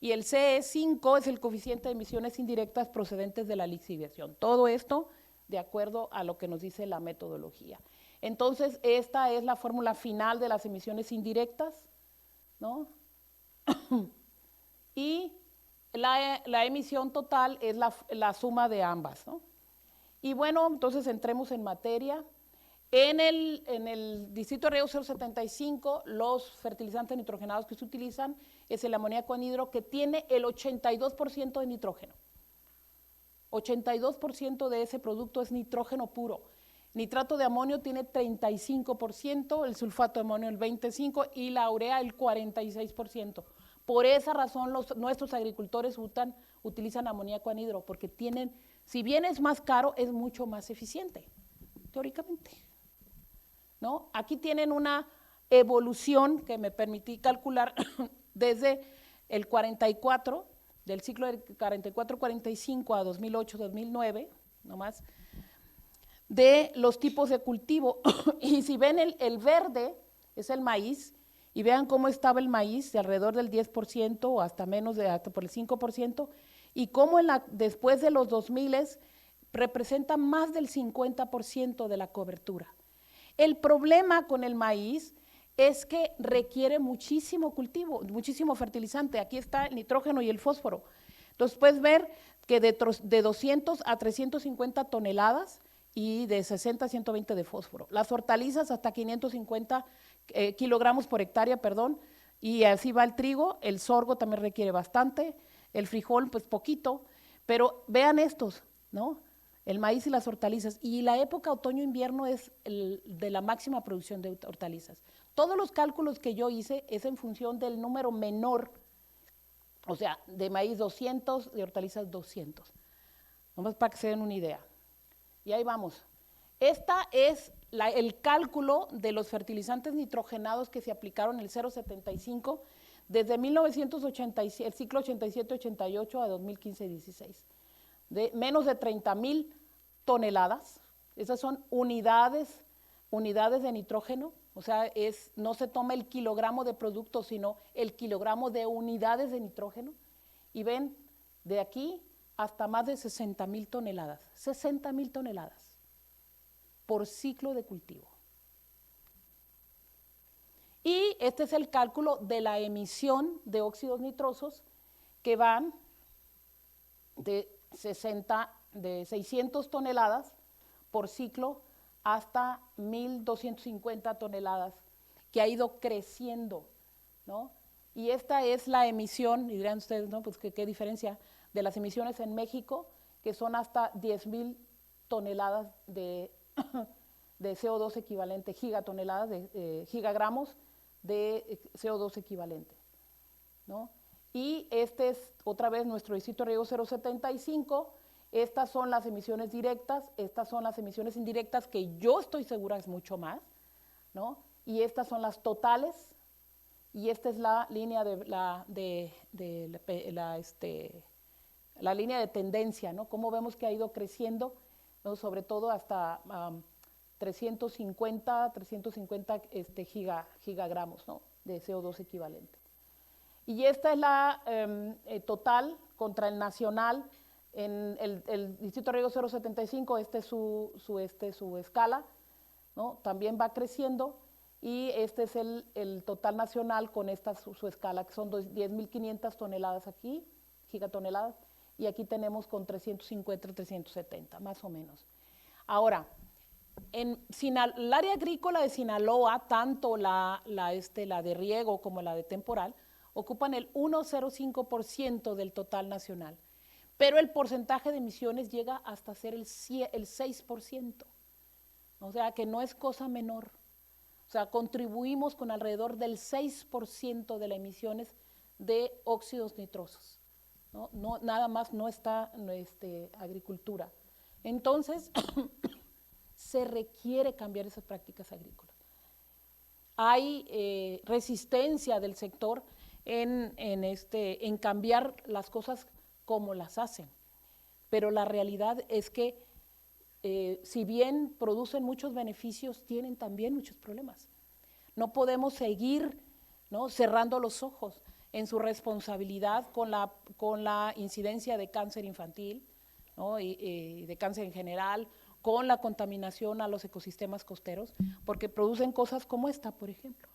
y el CE5 es el coeficiente de emisiones indirectas procedentes de la lixiviación. Todo esto de acuerdo a lo que nos dice la metodología. Entonces, esta es la fórmula final de las emisiones indirectas, ¿no? Y la emisión total es la suma de ambas, ¿no? Y bueno, entonces entremos en materia. En el distrito de riego 075, los fertilizantes nitrogenados que se utilizan es el amoníaco anhidro, que tiene el 82% de nitrógeno. 82% de ese producto es nitrógeno puro. Nitrato de amonio tiene 35%, el sulfato de amonio el 25% y la urea el 46%. Por esa razón nuestros agricultores utilizan amoníaco anhidro porque tienen, si bien es más caro, es mucho más eficiente, teóricamente, ¿no? Aquí tienen una evolución que me permití calcular desde el 44, del ciclo del 44-45 a 2008-2009, nomás, de los tipos de cultivo. Y si ven el verde, es el maíz, y vean cómo estaba el maíz, de alrededor del 10% o hasta menos, hasta por el 5%, y cómo después de los 2000 representa más del 50% de la cobertura. El problema con el maíz es que requiere muchísimo cultivo, muchísimo fertilizante. Aquí está el nitrógeno y el fósforo. Entonces puedes ver que de 200 a 350 toneladas y de 60 a 120 de fósforo. Las hortalizas hasta 550 kilogramos por hectárea, perdón, y así va el trigo. El sorgo también requiere bastante, el frijol pues poquito, pero vean estos, ¿no? El maíz y las hortalizas. Y la época otoño-invierno es de la máxima producción de hortalizas. Todos los cálculos que yo hice es en función del número menor, o sea, de maíz 200, de hortalizas 200. Nomás para que se den una idea. Y ahí vamos. Esta es el cálculo de los fertilizantes nitrogenados que se aplicaron el 0,75 desde 1987, el ciclo 87-88 a 2015-16. De menos de 30,000 toneladas, esas son unidades de nitrógeno, o sea, no se toma el kilogramo de producto, sino el kilogramo de unidades de nitrógeno, y ven, de aquí hasta más de 60,000 toneladas, 60,000 toneladas por ciclo de cultivo. Y este es el cálculo de la emisión de óxidos nitrosos que van de 600 toneladas por ciclo hasta 1,250 toneladas, que ha ido creciendo, ¿no? Y esta es la emisión, y dirán ustedes, ¿no? Pues qué diferencia de las emisiones en México, que son hasta 10,000 toneladas de CO2 equivalente, gigatoneladas, gigagramos de CO2 equivalente, ¿no? Y este es otra vez nuestro distrito de riego 075. Estas son las emisiones directas, estas son las emisiones indirectas, que yo estoy segura es mucho más, ¿no? Y estas son las totales, y esta es la línea la línea de tendencia, ¿no? Cómo vemos que ha ido creciendo, ¿no? Sobre todo hasta 350 gigagramos, ¿no? De CO2 equivalente. Y esta es la total contra el nacional en el distrito de riego 075, este es su escala, ¿no? También va creciendo, y este es el total nacional con esta su escala, que son 10,500 toneladas aquí, gigatoneladas, y aquí tenemos con 350, 370, más o menos. Ahora, en el área agrícola de Sinaloa, tanto la de riego como la de temporal, ocupan el 1,05% del total nacional, pero el porcentaje de emisiones llega hasta ser el 6%, o sea que no es cosa menor. O sea, contribuimos con alrededor del 6% de las emisiones de óxidos nitrosos, ¿no? Nada más no está agricultura. Entonces, se requiere cambiar esas prácticas agrícolas. Hay resistencia del sector en cambiar las cosas como las hacen, pero la realidad es que si bien producen muchos beneficios, tienen también muchos problemas. No podemos seguir, ¿no?, cerrando los ojos en su responsabilidad con la incidencia de cáncer infantil, ¿no?, y de cáncer en general, con la contaminación a los ecosistemas costeros, porque producen cosas como esta, por ejemplo.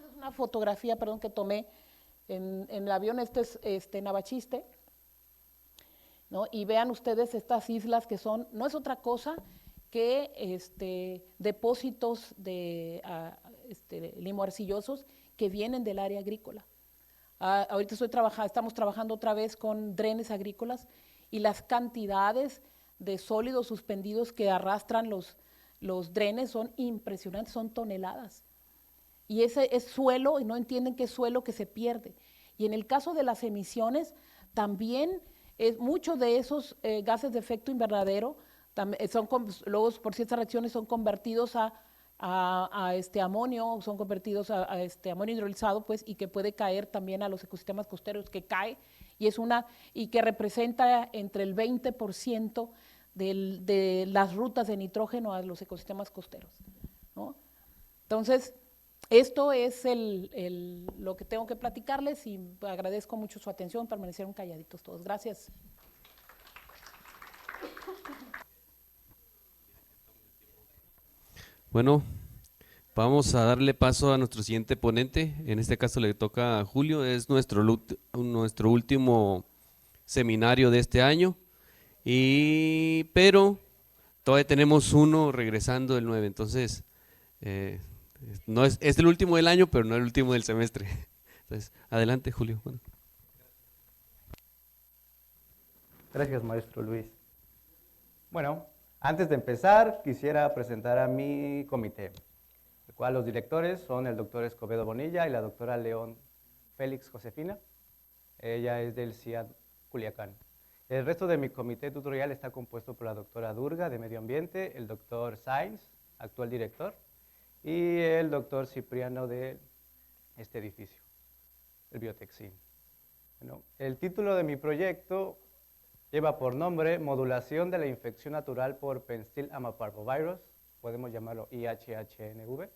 Es una fotografía, perdón, que tomé en el avión, Navachiste, ¿no? Y vean ustedes estas islas que no es otra cosa que depósitos de limo arcillosos que vienen del área agrícola. Ahorita estamos trabajando otra vez con drenes agrícolas, y las cantidades de sólidos suspendidos que arrastran los drenes son impresionantes, son toneladas. Y ese es suelo, y no entienden que es suelo que se pierde. Y en el caso de las emisiones, también muchos de esos gases de efecto invernadero luego por ciertas reacciones son convertidos a amonio, son convertidos a amonio hidrolizado, pues, y que puede caer también a los ecosistemas costeros, que cae y que representa entre el 20% de las rutas de nitrógeno a los ecosistemas costeros, ¿no? Entonces, esto es lo que tengo que platicarles y agradezco mucho su atención, permanecieron calladitos todos. Gracias. Bueno, vamos a darle paso a nuestro siguiente ponente. En este caso le toca a Julio, es nuestro último seminario de este año, pero todavía tenemos uno regresando el 9, entonces no es el último del año, pero no el último del semestre. Entonces, adelante Julio. Bueno. Gracias, maestro Luis. Bueno, antes de empezar, quisiera presentar a mi comité, el cual los directores son el doctor Escobedo Bonilla y la doctora León Félix Josefina. Ella es del CIAD Culiacán. El resto de mi comité tutorial está compuesto por la doctora Durga, de Medio Ambiente, el doctor Sainz, actual director, y el doctor Cipriano de este edificio, el Biotexin. Bueno, el título de mi proyecto lleva por nombre Modulación de la infección natural por Penstill-Amaparvovirus, podemos llamarlo IHHNV,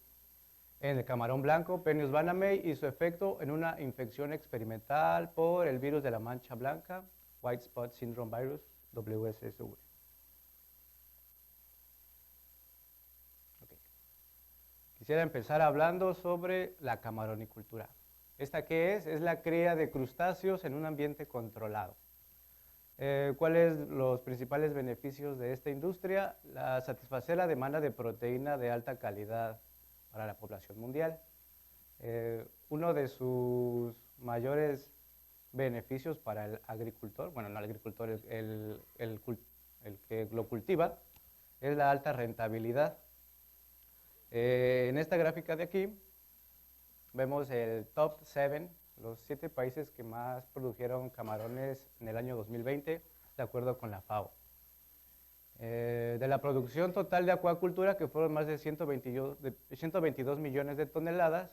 en el camarón blanco Peonius banamei y su efecto en una infección experimental por el virus de la mancha blanca, White Spot Syndrome Virus, WSSV. Okay. Quisiera empezar hablando sobre la camaronicultura. ¿Esta qué es? Es la cría de crustáceos en un ambiente controlado. ¿Cuáles son los principales beneficios de esta industria? Satisfacer la demanda de proteína de alta calidad para la población mundial. Uno de sus mayores beneficios para el agricultor, bueno, no el agricultor, el que lo cultiva, es la alta rentabilidad. En esta gráfica de aquí vemos el top 7, los 7 países que más produjeron camarones en el año 2020, de acuerdo con la FAO. De la producción total de acuacultura, que fueron más de 122 millones de toneladas,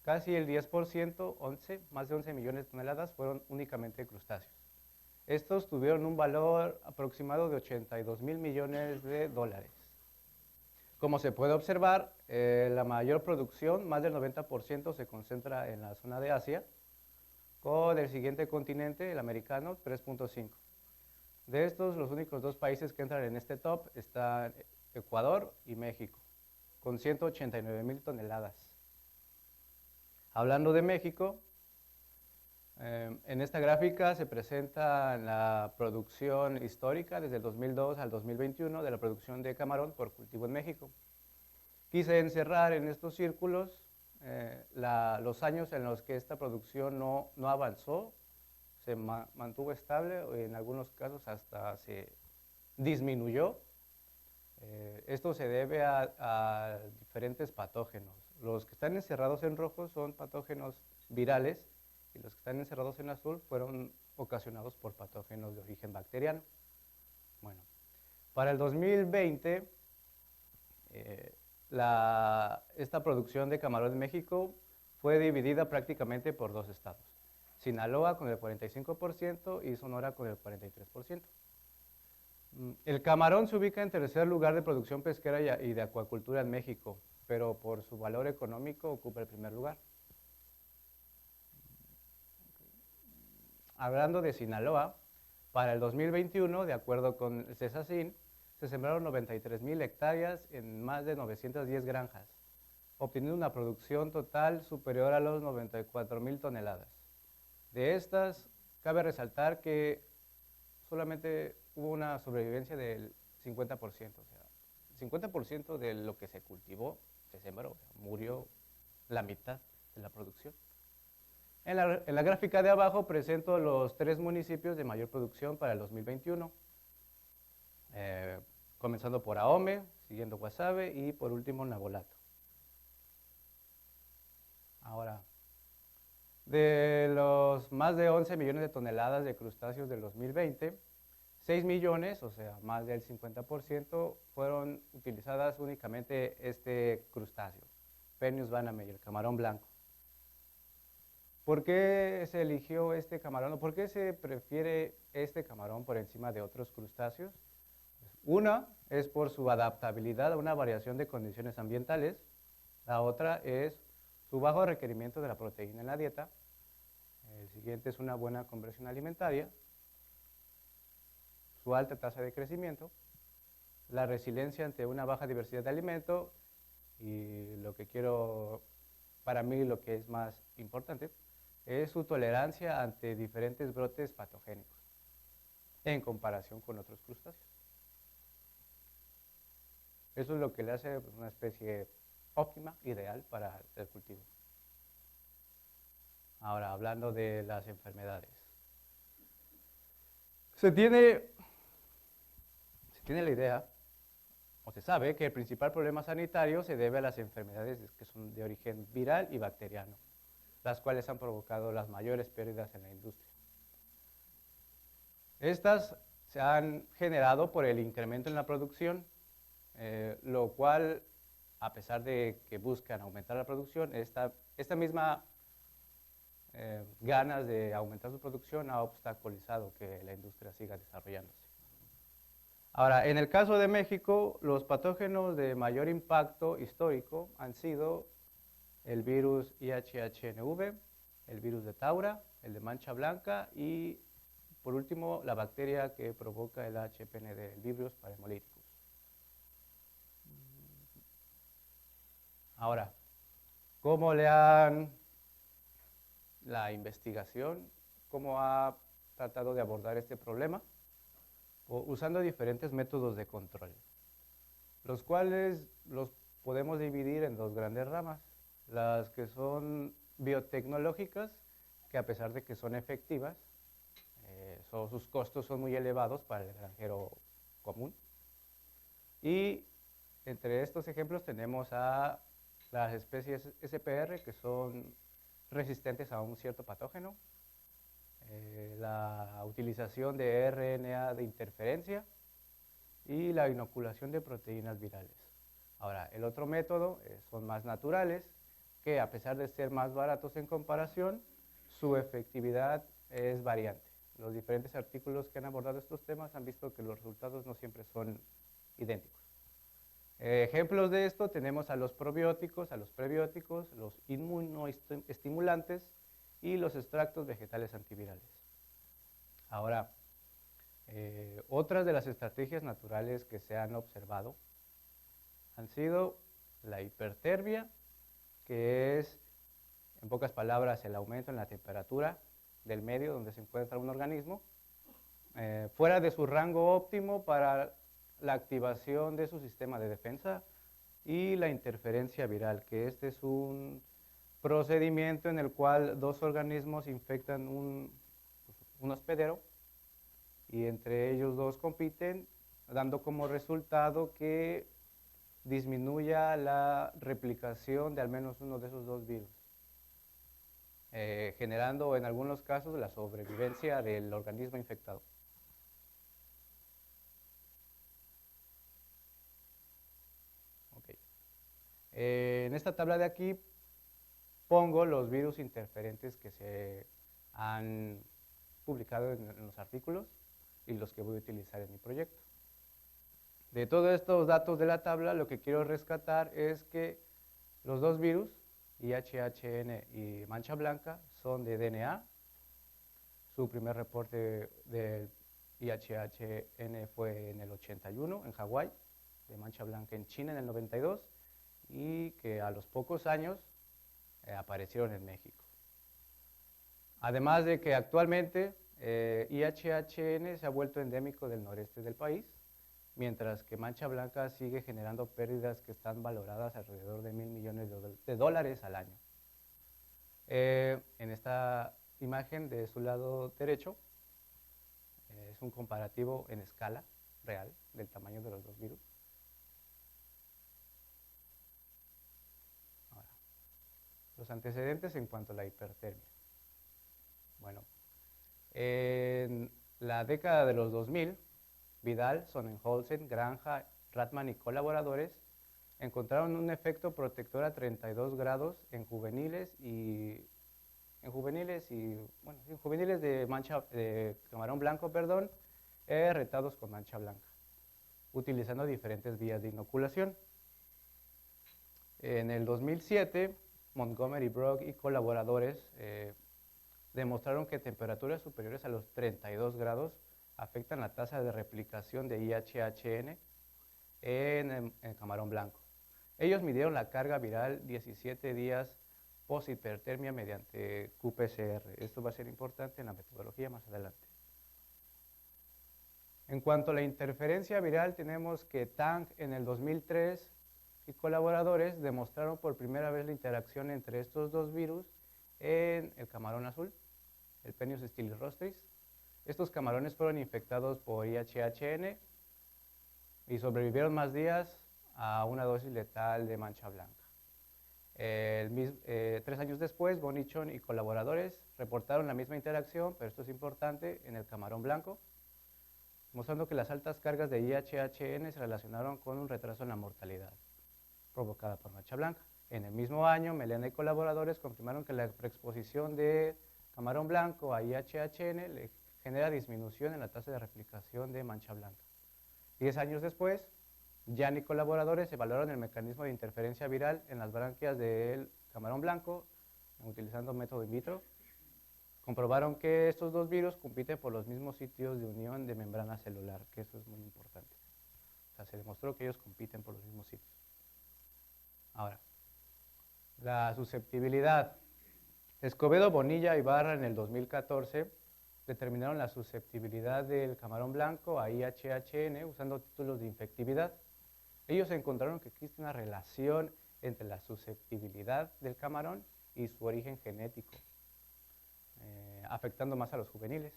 casi el 10%, más de 11 millones de toneladas, fueron únicamente crustáceos. Estos tuvieron un valor aproximado de 82 mil millones de dólares. Como se puede observar, la mayor producción, más del 90%, se concentra en la zona de Asia, con el siguiente continente, el americano, 3.5. De estos, los únicos 2 países que entran en este top están Ecuador y México, con 189 mil toneladas. Hablando de México, en esta gráfica se presenta la producción histórica desde el 2002 al 2021 de la producción de camarón por cultivo en México. Quise encerrar en estos círculos los años en los que esta producción no avanzó, se mantuvo estable, o en algunos casos hasta se disminuyó. Esto se debe a diferentes patógenos. Los que están encerrados en rojo son patógenos virales y los que están encerrados en azul fueron ocasionados por patógenos de origen bacteriano. Bueno, para el 2020, esta producción de camarón en México fue dividida prácticamente por 2 estados. Sinaloa con el 45% y Sonora con el 43%. El camarón se ubica en tercer lugar de producción pesquera y de acuacultura en México, pero por su valor económico ocupa el primer lugar. Hablando de Sinaloa, para el 2021, de acuerdo con el CESACIN, se sembraron 93 mil hectáreas en más de 910 granjas, obteniendo una producción total superior a los 94 mil toneladas. De estas, cabe resaltar que solamente hubo una sobrevivencia del 50%, o sea, el 50% de lo que se cultivó se sembró, o sea, murió la mitad de la producción. En la gráfica de abajo presento los 3 municipios de mayor producción para el 2021, comenzando por Ahome, siguiendo Guasave y por último Nabolato. Ahora, De los más de 11 millones de toneladas de crustáceos del 2020, 6 millones, o sea, más del 50%, fueron utilizadas únicamente este crustáceo, Penis banamey, el camarón blanco. ¿Por qué se eligió este camarón o por qué se prefiere este camarón por encima de otros crustáceos? Una es por su adaptabilidad a una variación de condiciones ambientales, la otra es su bajo requerimiento de la proteína en la dieta, el siguiente es una buena conversión alimentaria, su alta tasa de crecimiento, la resiliencia ante una baja diversidad de alimento y lo que quiero, para mí lo que es más importante, es su tolerancia ante diferentes brotes patogénicos en comparación con otros crustáceos. Eso es lo que le hace una especie óptima, ideal para el cultivo. Ahora, hablando de las enfermedades. Se tiene la idea, o se sabe, que el principal problema sanitario se debe a las enfermedades que son de origen viral y bacteriano, las cuales han provocado las mayores pérdidas en la industria. Estas se han generado por el incremento en la producción, lo cual, a pesar de que buscan aumentar la producción, esta misma ganas de aumentar su producción ha obstaculizado que la industria siga desarrollándose. Ahora, en el caso de México, los patógenos de mayor impacto histórico han sido el virus IHHNV, el virus de Taura, el de mancha blanca y, por último, la bacteria que provoca el HPND, el Vibrio parhemolyticus. Ahora, ¿cómo le han la investigación, cómo ha tratado de abordar este problema? Usando diferentes métodos de control, los cuales los podemos dividir en dos grandes ramas, las que son biotecnológicas, que a pesar de que son efectivas, sus costos son muy elevados para el granjero común. Y entre estos ejemplos tenemos a las especies SPR, que son resistentes a un cierto patógeno, la utilización de RNA de interferencia y la inoculación de proteínas virales. Ahora, el otro método son más naturales, que a pesar de ser más baratos en comparación, su efectividad es variante. Los diferentes artículos que han abordado estos temas han visto que los resultados no siempre son idénticos. Ejemplos de esto tenemos a los probióticos, a los prebióticos, los inmunoestimulantes y los extractos vegetales antivirales. Ahora, otras de las estrategias naturales que se han observado han sido la hipertermia, que es, en pocas palabras, el aumento en la temperatura del medio donde se encuentra un organismo, fuera de su rango óptimo para la activación de su sistema de defensa, y la interferencia viral, que este es un procedimiento en el cual dos organismos infectan un hospedero y entre ellos dos compiten, dando como resultado que disminuya la replicación de al menos uno de esos dos virus, generando en algunos casos la sobrevivencia del organismo infectado. Okay. En esta tabla de aquí pongo los virus interferentes que se han publicado en los artículos y los que voy a utilizar en mi proyecto. De todos estos datos de la tabla, lo que quiero rescatar es que los dos virus, IHHN y mancha blanca, son de DNA. Su primer reporte del IHHN fue en el 81 en Hawái, de mancha blanca en China en el 92, y que a los pocos años aparecieron en México. Además de que actualmente IHHN se ha vuelto endémico del noreste del país, mientras que mancha blanca sigue generando pérdidas que están valoradas alrededor de $1,000 millones de dólares al año. En esta imagen de su lado derecho es un comparativo en escala real del tamaño de los dos virus. Ahora, los antecedentes en cuanto a la hipertermia. Bueno, en la década de los 2000, Vidal, Sonnenholzen, Granja, Ratman y colaboradores encontraron un efecto protector a 32 grados en juveniles de camarón blanco, perdón, retados con mancha blanca, utilizando diferentes vías de inoculación. En el 2007, Montgomery Brock y colaboradores demostraron que temperaturas superiores a los 32 grados afectan la tasa de replicación de IHHN en el camarón blanco. Ellos midieron la carga viral 17 días post-hipertermia mediante qPCR. Esto va a ser importante en la metodología más adelante. En cuanto a la interferencia viral, tenemos que Tang en el 2003 y colaboradores demostraron por primera vez la interacción entre estos dos virus en el camarón azul, el Penis stylirostris. Estos camarones fueron infectados por IHHN y sobrevivieron más días a una dosis letal de mancha blanca. 3 años después, Bonichon y colaboradores reportaron la misma interacción, pero esto es importante, en el camarón blanco, mostrando que las altas cargas de IHHN se relacionaron con un retraso en la mortalidad provocada por mancha blanca. En el mismo año, Melena y colaboradores confirmaron que la preexposición de camarón blanco a IHHN le genera disminución en la tasa de replicación de mancha blanca. 10 años después, Yan y colaboradores evaluaron el mecanismo de interferencia viral en las branquias del camarón blanco utilizando método in vitro. Comprobaron que estos dos virus compiten por los mismos sitios de unión de membrana celular, que eso es muy importante. O sea, se demostró que ellos compiten por los mismos sitios. Ahora, la susceptibilidad. Escobedo, Bonilla y Barra en el 2014 determinaron la susceptibilidad del camarón blanco a IHHN usando títulos de infectividad. Ellos encontraron que existe una relación entre la susceptibilidad del camarón y su origen genético, afectando más a los juveniles.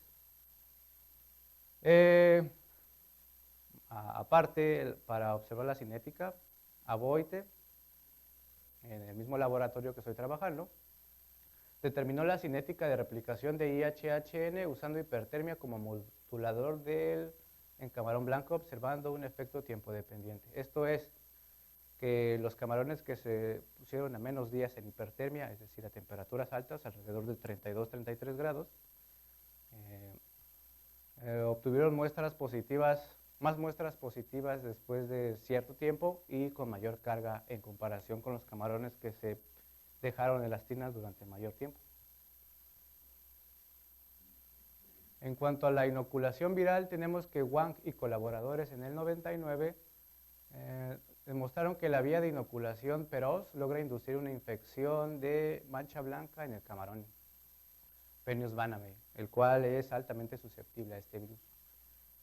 Aparte, para observar la cinética, Aboite, en el mismo laboratorio que estoy trabajando, determinó la cinética de replicación de IHHN usando hipertermia como modulador en camarón blanco, observando un efecto tiempo dependiente. Esto es, que los camarones que se pusieron a menos días en hipertermia, es decir, a temperaturas altas, alrededor de 32-33 grados, obtuvieron muestras positivas, más muestras positivas después de cierto tiempo y con mayor carga en comparación con los camarones que se dejaron en las tinas durante mayor tiempo. En cuanto a la inoculación viral, tenemos que Wang y colaboradores en el 99 demostraron que la vía de inoculación Peros logra inducir una infección de mancha blanca en el camarón Penis baname, el cual es altamente susceptible a este virus.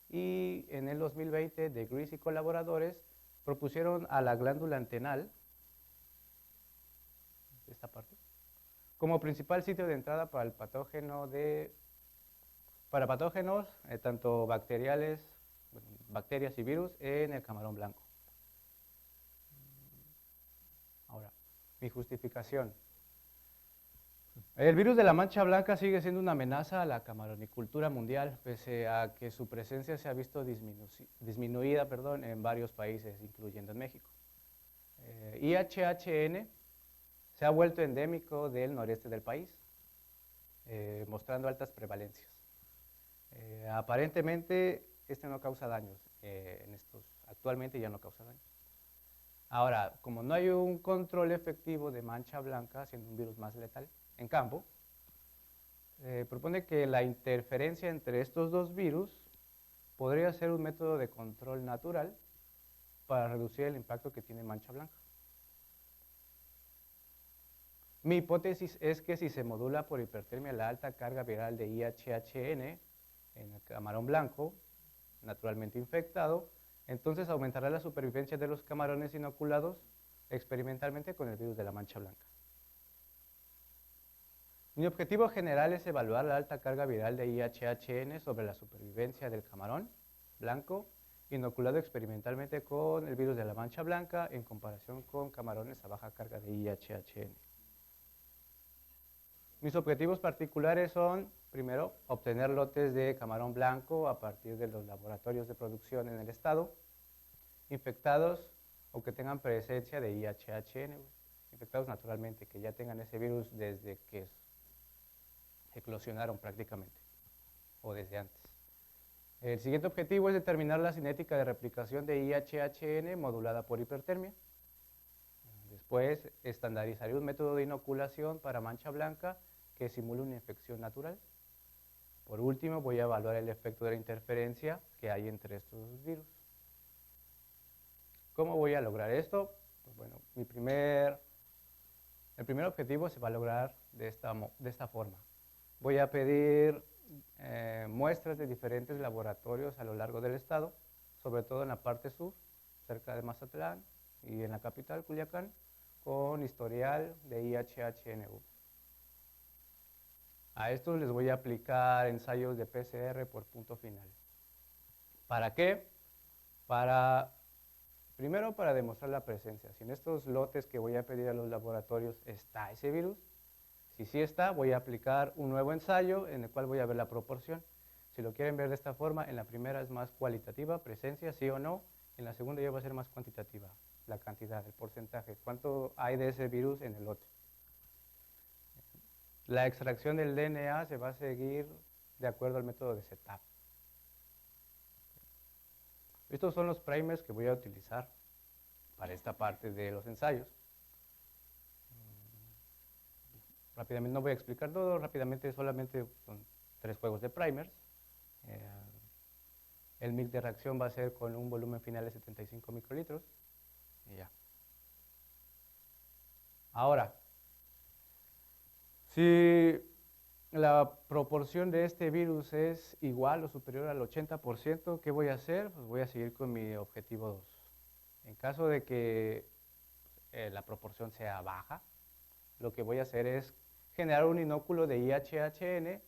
Y en el 2020, de Gris y colaboradores propusieron a la glándula antenal, esta parte, como principal sitio de entrada para el patógeno para patógenos, tanto bacteriales, bacterias y virus, en el camarón blanco. Ahora, mi justificación. El virus de la mancha blanca sigue siendo una amenaza a la camaronicultura mundial, pese a que su presencia se ha visto disminuida en varios países, incluyendo en México. IHHN se ha vuelto endémico del noreste del país, mostrando altas prevalencias. Aparentemente, este no causa daños, actualmente ya no causa daños. Ahora, como no hay un control efectivo de mancha blanca, siendo un virus más letal en campo, propone que la interferencia entre estos dos virus podría ser un método de control natural para reducir el impacto que tiene mancha blanca. Mi hipótesis es que si se modula por hipertermia la alta carga viral de IHHN en el camarón blanco, naturalmente infectado, entonces aumentará la supervivencia de los camarones inoculados experimentalmente con el virus de la mancha blanca. Mi objetivo general es evaluar la alta carga viral de IHHN sobre la supervivencia del camarón blanco inoculado experimentalmente con el virus de la mancha blanca en comparación con camarones a baja carga de IHHN. Mis objetivos particulares son, primero, obtener lotes de camarón blanco a partir de los laboratorios de producción en el estado, infectados o que tengan presencia de IHHN, infectados naturalmente, que ya tengan ese virus desde que eclosionaron prácticamente, o desde antes. El siguiente objetivo es determinar la cinética de replicación de IHHN modulada por hipertermia. Después, estandarizaré un método de inoculación para mancha blanca que simule una infección natural. Por último, voy a evaluar el efecto de la interferencia que hay entre estos virus. ¿Cómo voy a lograr esto? Pues bueno, el primer objetivo se va a lograr de esta forma. Voy a pedir muestras de diferentes laboratorios a lo largo del estado, sobre todo en la parte sur, cerca de Mazatlán, y en la capital, Culiacán, con historial de IHHNV. A estos les voy a aplicar ensayos de PCR por punto final. ¿Para qué? Primero, para demostrar la presencia. Si en estos lotes que voy a pedir a los laboratorios está ese virus, si sí está, voy a aplicar un nuevo ensayo en el cual voy a ver la proporción. Si lo quieren ver de esta forma, en la primera es más cualitativa, presencia, sí o no. En la segunda ya va a ser más cuantitativa, la cantidad, el porcentaje, cuánto hay de ese virus en el lote. La extracción del DNA se va a seguir de acuerdo al método de setup. Estos son los primers que voy a utilizar para esta parte de los ensayos. Rápidamente, no voy a explicar todo, rápidamente solamente son 3 juegos de primers. El mix de reacción va a ser con un volumen final de 75 microlitros. Y ya. Ahora, si la proporción de este virus es igual o superior al 80%, ¿qué voy a hacer? Pues voy a seguir con mi objetivo 2. En caso de que la proporción sea baja, lo que voy a hacer es generar un inóculo de IHHN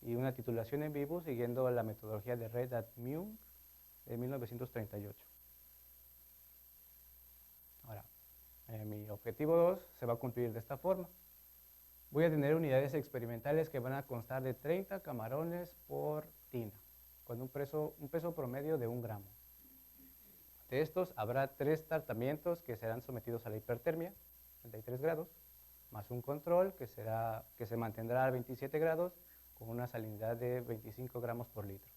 y una titulación en vivo siguiendo la metodología de Red at Mung de 1938. Ahora, mi objetivo 2 se va a cumplir de esta forma. Voy a tener unidades experimentales que van a constar de 30 camarones por tina, con un peso promedio de 1 gramo. De estos habrá 3 tratamientos que serán sometidos a la hipertermia, 33 grados, más un control que se mantendrá a 27 grados con una salinidad de 25 gramos por litro.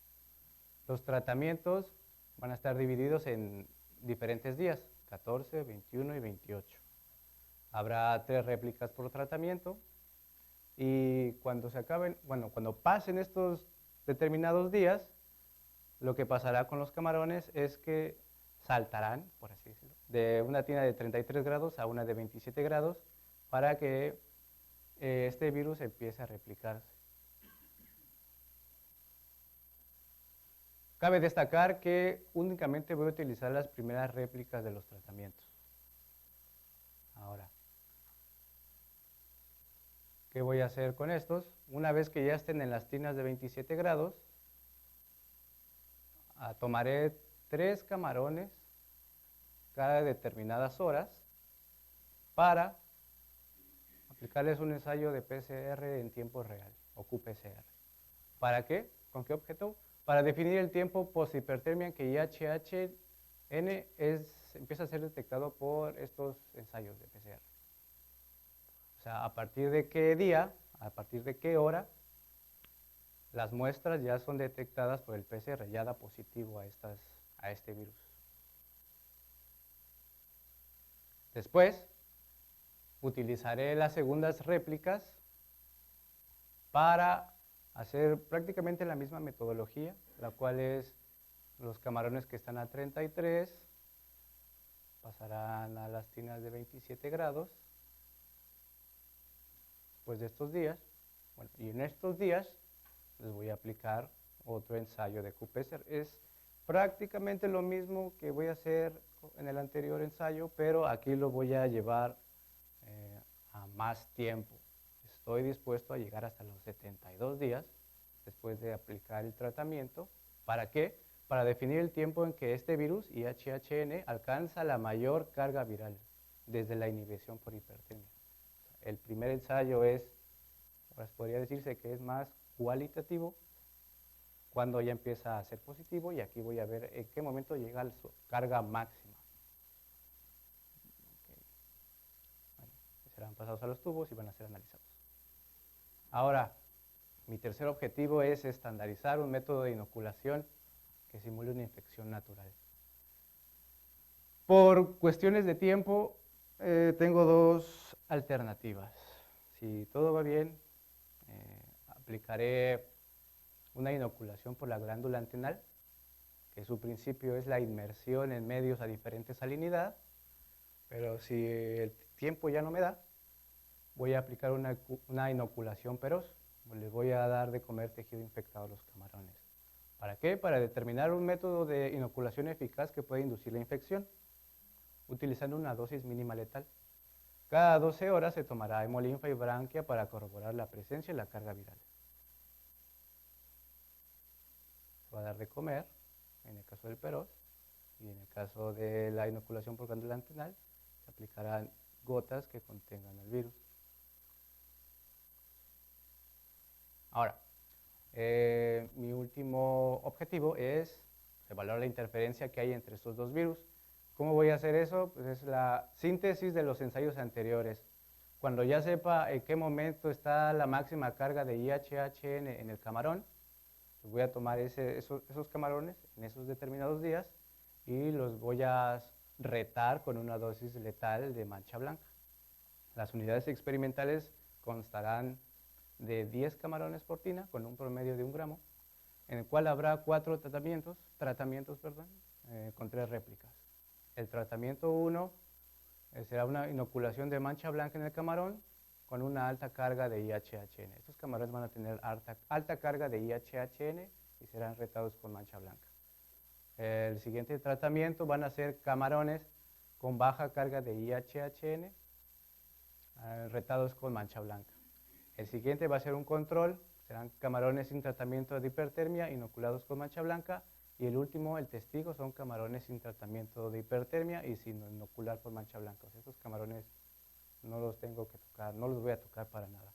Los tratamientos van a estar divididos en diferentes días, 14, 21 y 28. Habrá 3 réplicas por tratamiento y cuando pasen estos determinados días, lo que pasará con los camarones es que saltarán, por así decirlo, de una tina de 33 grados a una de 27 grados para que este virus empiece a replicarse. Cabe destacar que únicamente voy a utilizar las primeras réplicas de los tratamientos. Ahora, ¿qué voy a hacer con estos? Una vez que ya estén en las tinas de 27 grados, tomaré 3 camarones cada determinadas horas para aplicarles un ensayo de PCR en tiempo real, o qPCR. ¿Para qué? ¿Con qué objeto? Para definir el tiempo post-hipertermia en que IHHN empieza a ser detectado por estos ensayos de PCR. O sea, a partir de qué día, a partir de qué hora, las muestras ya son detectadas por el PCR, ya da positivo a este virus. Después, utilizaré las segundas réplicas para hacer prácticamente la misma metodología, la cual es los camarones que están a 33, pasarán a las tinas de 27 grados, después de estos días, y en estos días les voy a aplicar otro ensayo de qPCR. Es prácticamente lo mismo que voy a hacer en el anterior ensayo, pero aquí lo voy a llevar a más tiempo. Estoy dispuesto a llegar hasta los 72 días después de aplicar el tratamiento. ¿Para qué? Para definir el tiempo en que este virus, IHHN, alcanza la mayor carga viral desde la inhibición por hipertermia. El primer ensayo es Ahora podría decirse que es más cualitativo cuando ya empieza a ser positivo, y aquí voy a ver en qué momento llega a su carga máxima. Okay. Bueno, serán pasados a los tubos y van a ser analizados. Ahora, mi tercer objetivo es estandarizar un método de inoculación que simule una infección natural. Por cuestiones de tiempo, tengo dos alternativas. Si todo va bien, aplicaré una inoculación por la glándula antenal, que su principio es la inmersión en medios a diferente salinidad, pero si el tiempo ya no me da, voy a aplicar una inoculación feroz. Les voy a dar de comer tejido infectado a los camarones. ¿Para qué? Para determinar un método de inoculación eficaz que puede inducir la infección, utilizando una dosis mínima letal. Cada 12 horas se tomará hemolinfa y branquia para corroborar la presencia y la carga viral. Se va a dar de comer, en el caso del feroz, y en el caso de la inoculación por glándula antenal, se aplicarán gotas que contengan el virus. Ahora, mi último objetivo es evaluar la interferencia que hay entre estos dos virus. ¿Cómo voy a hacer eso? Pues es la síntesis de los ensayos anteriores. Cuando ya sepa en qué momento está la máxima carga de IHHN en el camarón, pues voy a tomar esos camarones en esos determinados días y los voy a retar con una dosis letal de mancha blanca. Las unidades experimentales constarán de 10 camarones por tina con un promedio de 1 gramo, en el cual habrá 4 tratamientos, con 3 réplicas. El tratamiento 1 será una inoculación de mancha blanca en el camarón con una alta carga de IHHN. Estos camarones van a tener alta carga de IHHN y serán retados con mancha blanca. El siguiente tratamiento van a ser camarones con baja carga de IHHN, retados con mancha blanca. El siguiente va a ser un control, serán camarones sin tratamiento de hipertermia inoculados con mancha blanca, y el último, el testigo, son camarones sin tratamiento de hipertermia y sin inocular por mancha blanca. O sea, estos camarones no los tengo que tocar, no los voy a tocar para nada.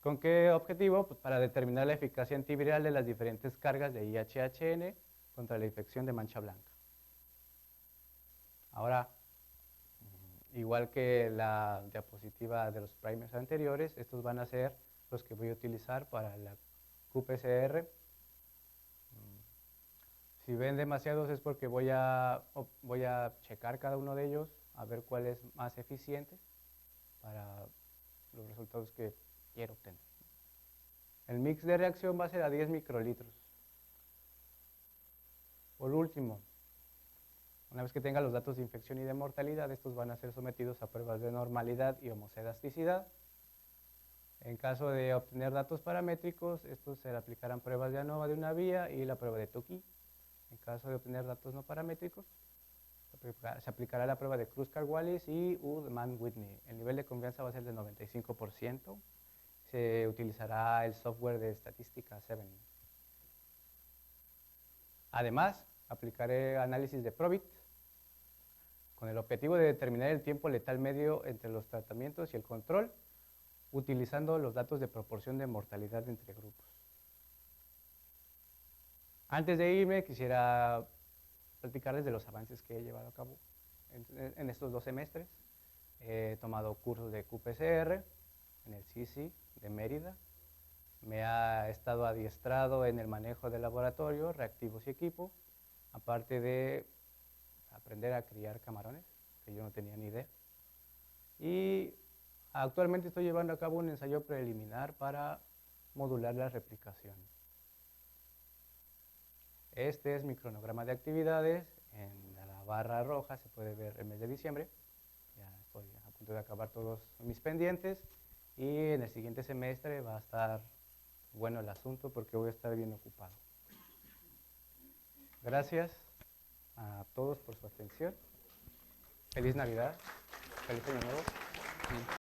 ¿Con qué objetivo? Pues para determinar la eficacia antiviral de las diferentes cargas de IHHN contra la infección de mancha blanca. Ahora, igual que la diapositiva de los primers anteriores, estos van a ser los que voy a utilizar para la qPCR. Si ven demasiados es porque voy a checar cada uno de ellos, a ver cuál es más eficiente para los resultados que quiero obtener. El mix de reacción va a ser a 10 microlitros. Por último, una vez que tenga los datos de infección y de mortalidad, estos van a ser sometidos a pruebas de normalidad y homocelasticidad. En caso de obtener datos paramétricos, estos se le aplicarán pruebas de ANOVA de una vía y la prueba de Tokay. En caso de obtener datos no paramétricos, se aplicará la prueba de Kruskal-Wallis y Mann-Whitney. El nivel de confianza va a ser del 95%. Se utilizará el software de estadística 7. Además, aplicaré análisis de Probit con el objetivo de determinar el tiempo letal medio entre los tratamientos y el control, utilizando los datos de proporción de mortalidad entre grupos. Antes de irme, quisiera platicarles de los avances que he llevado a cabo en estos 2 semestres. He tomado cursos de qPCR en el CICI de Mérida. Me ha estado adiestrado en el manejo del laboratorio, reactivos y equipo, aparte de aprender a criar camarones, que yo no tenía ni idea. Y actualmente estoy llevando a cabo un ensayo preliminar para modular la replicación. Este es mi cronograma de actividades. En la barra roja se puede ver el mes de diciembre. Ya estoy a punto de acabar todos mis pendientes. Y en el siguiente semestre va a estar bueno el asunto porque voy a estar bien ocupado. Gracias a todos por su atención. Feliz Navidad. Feliz Año Nuevo.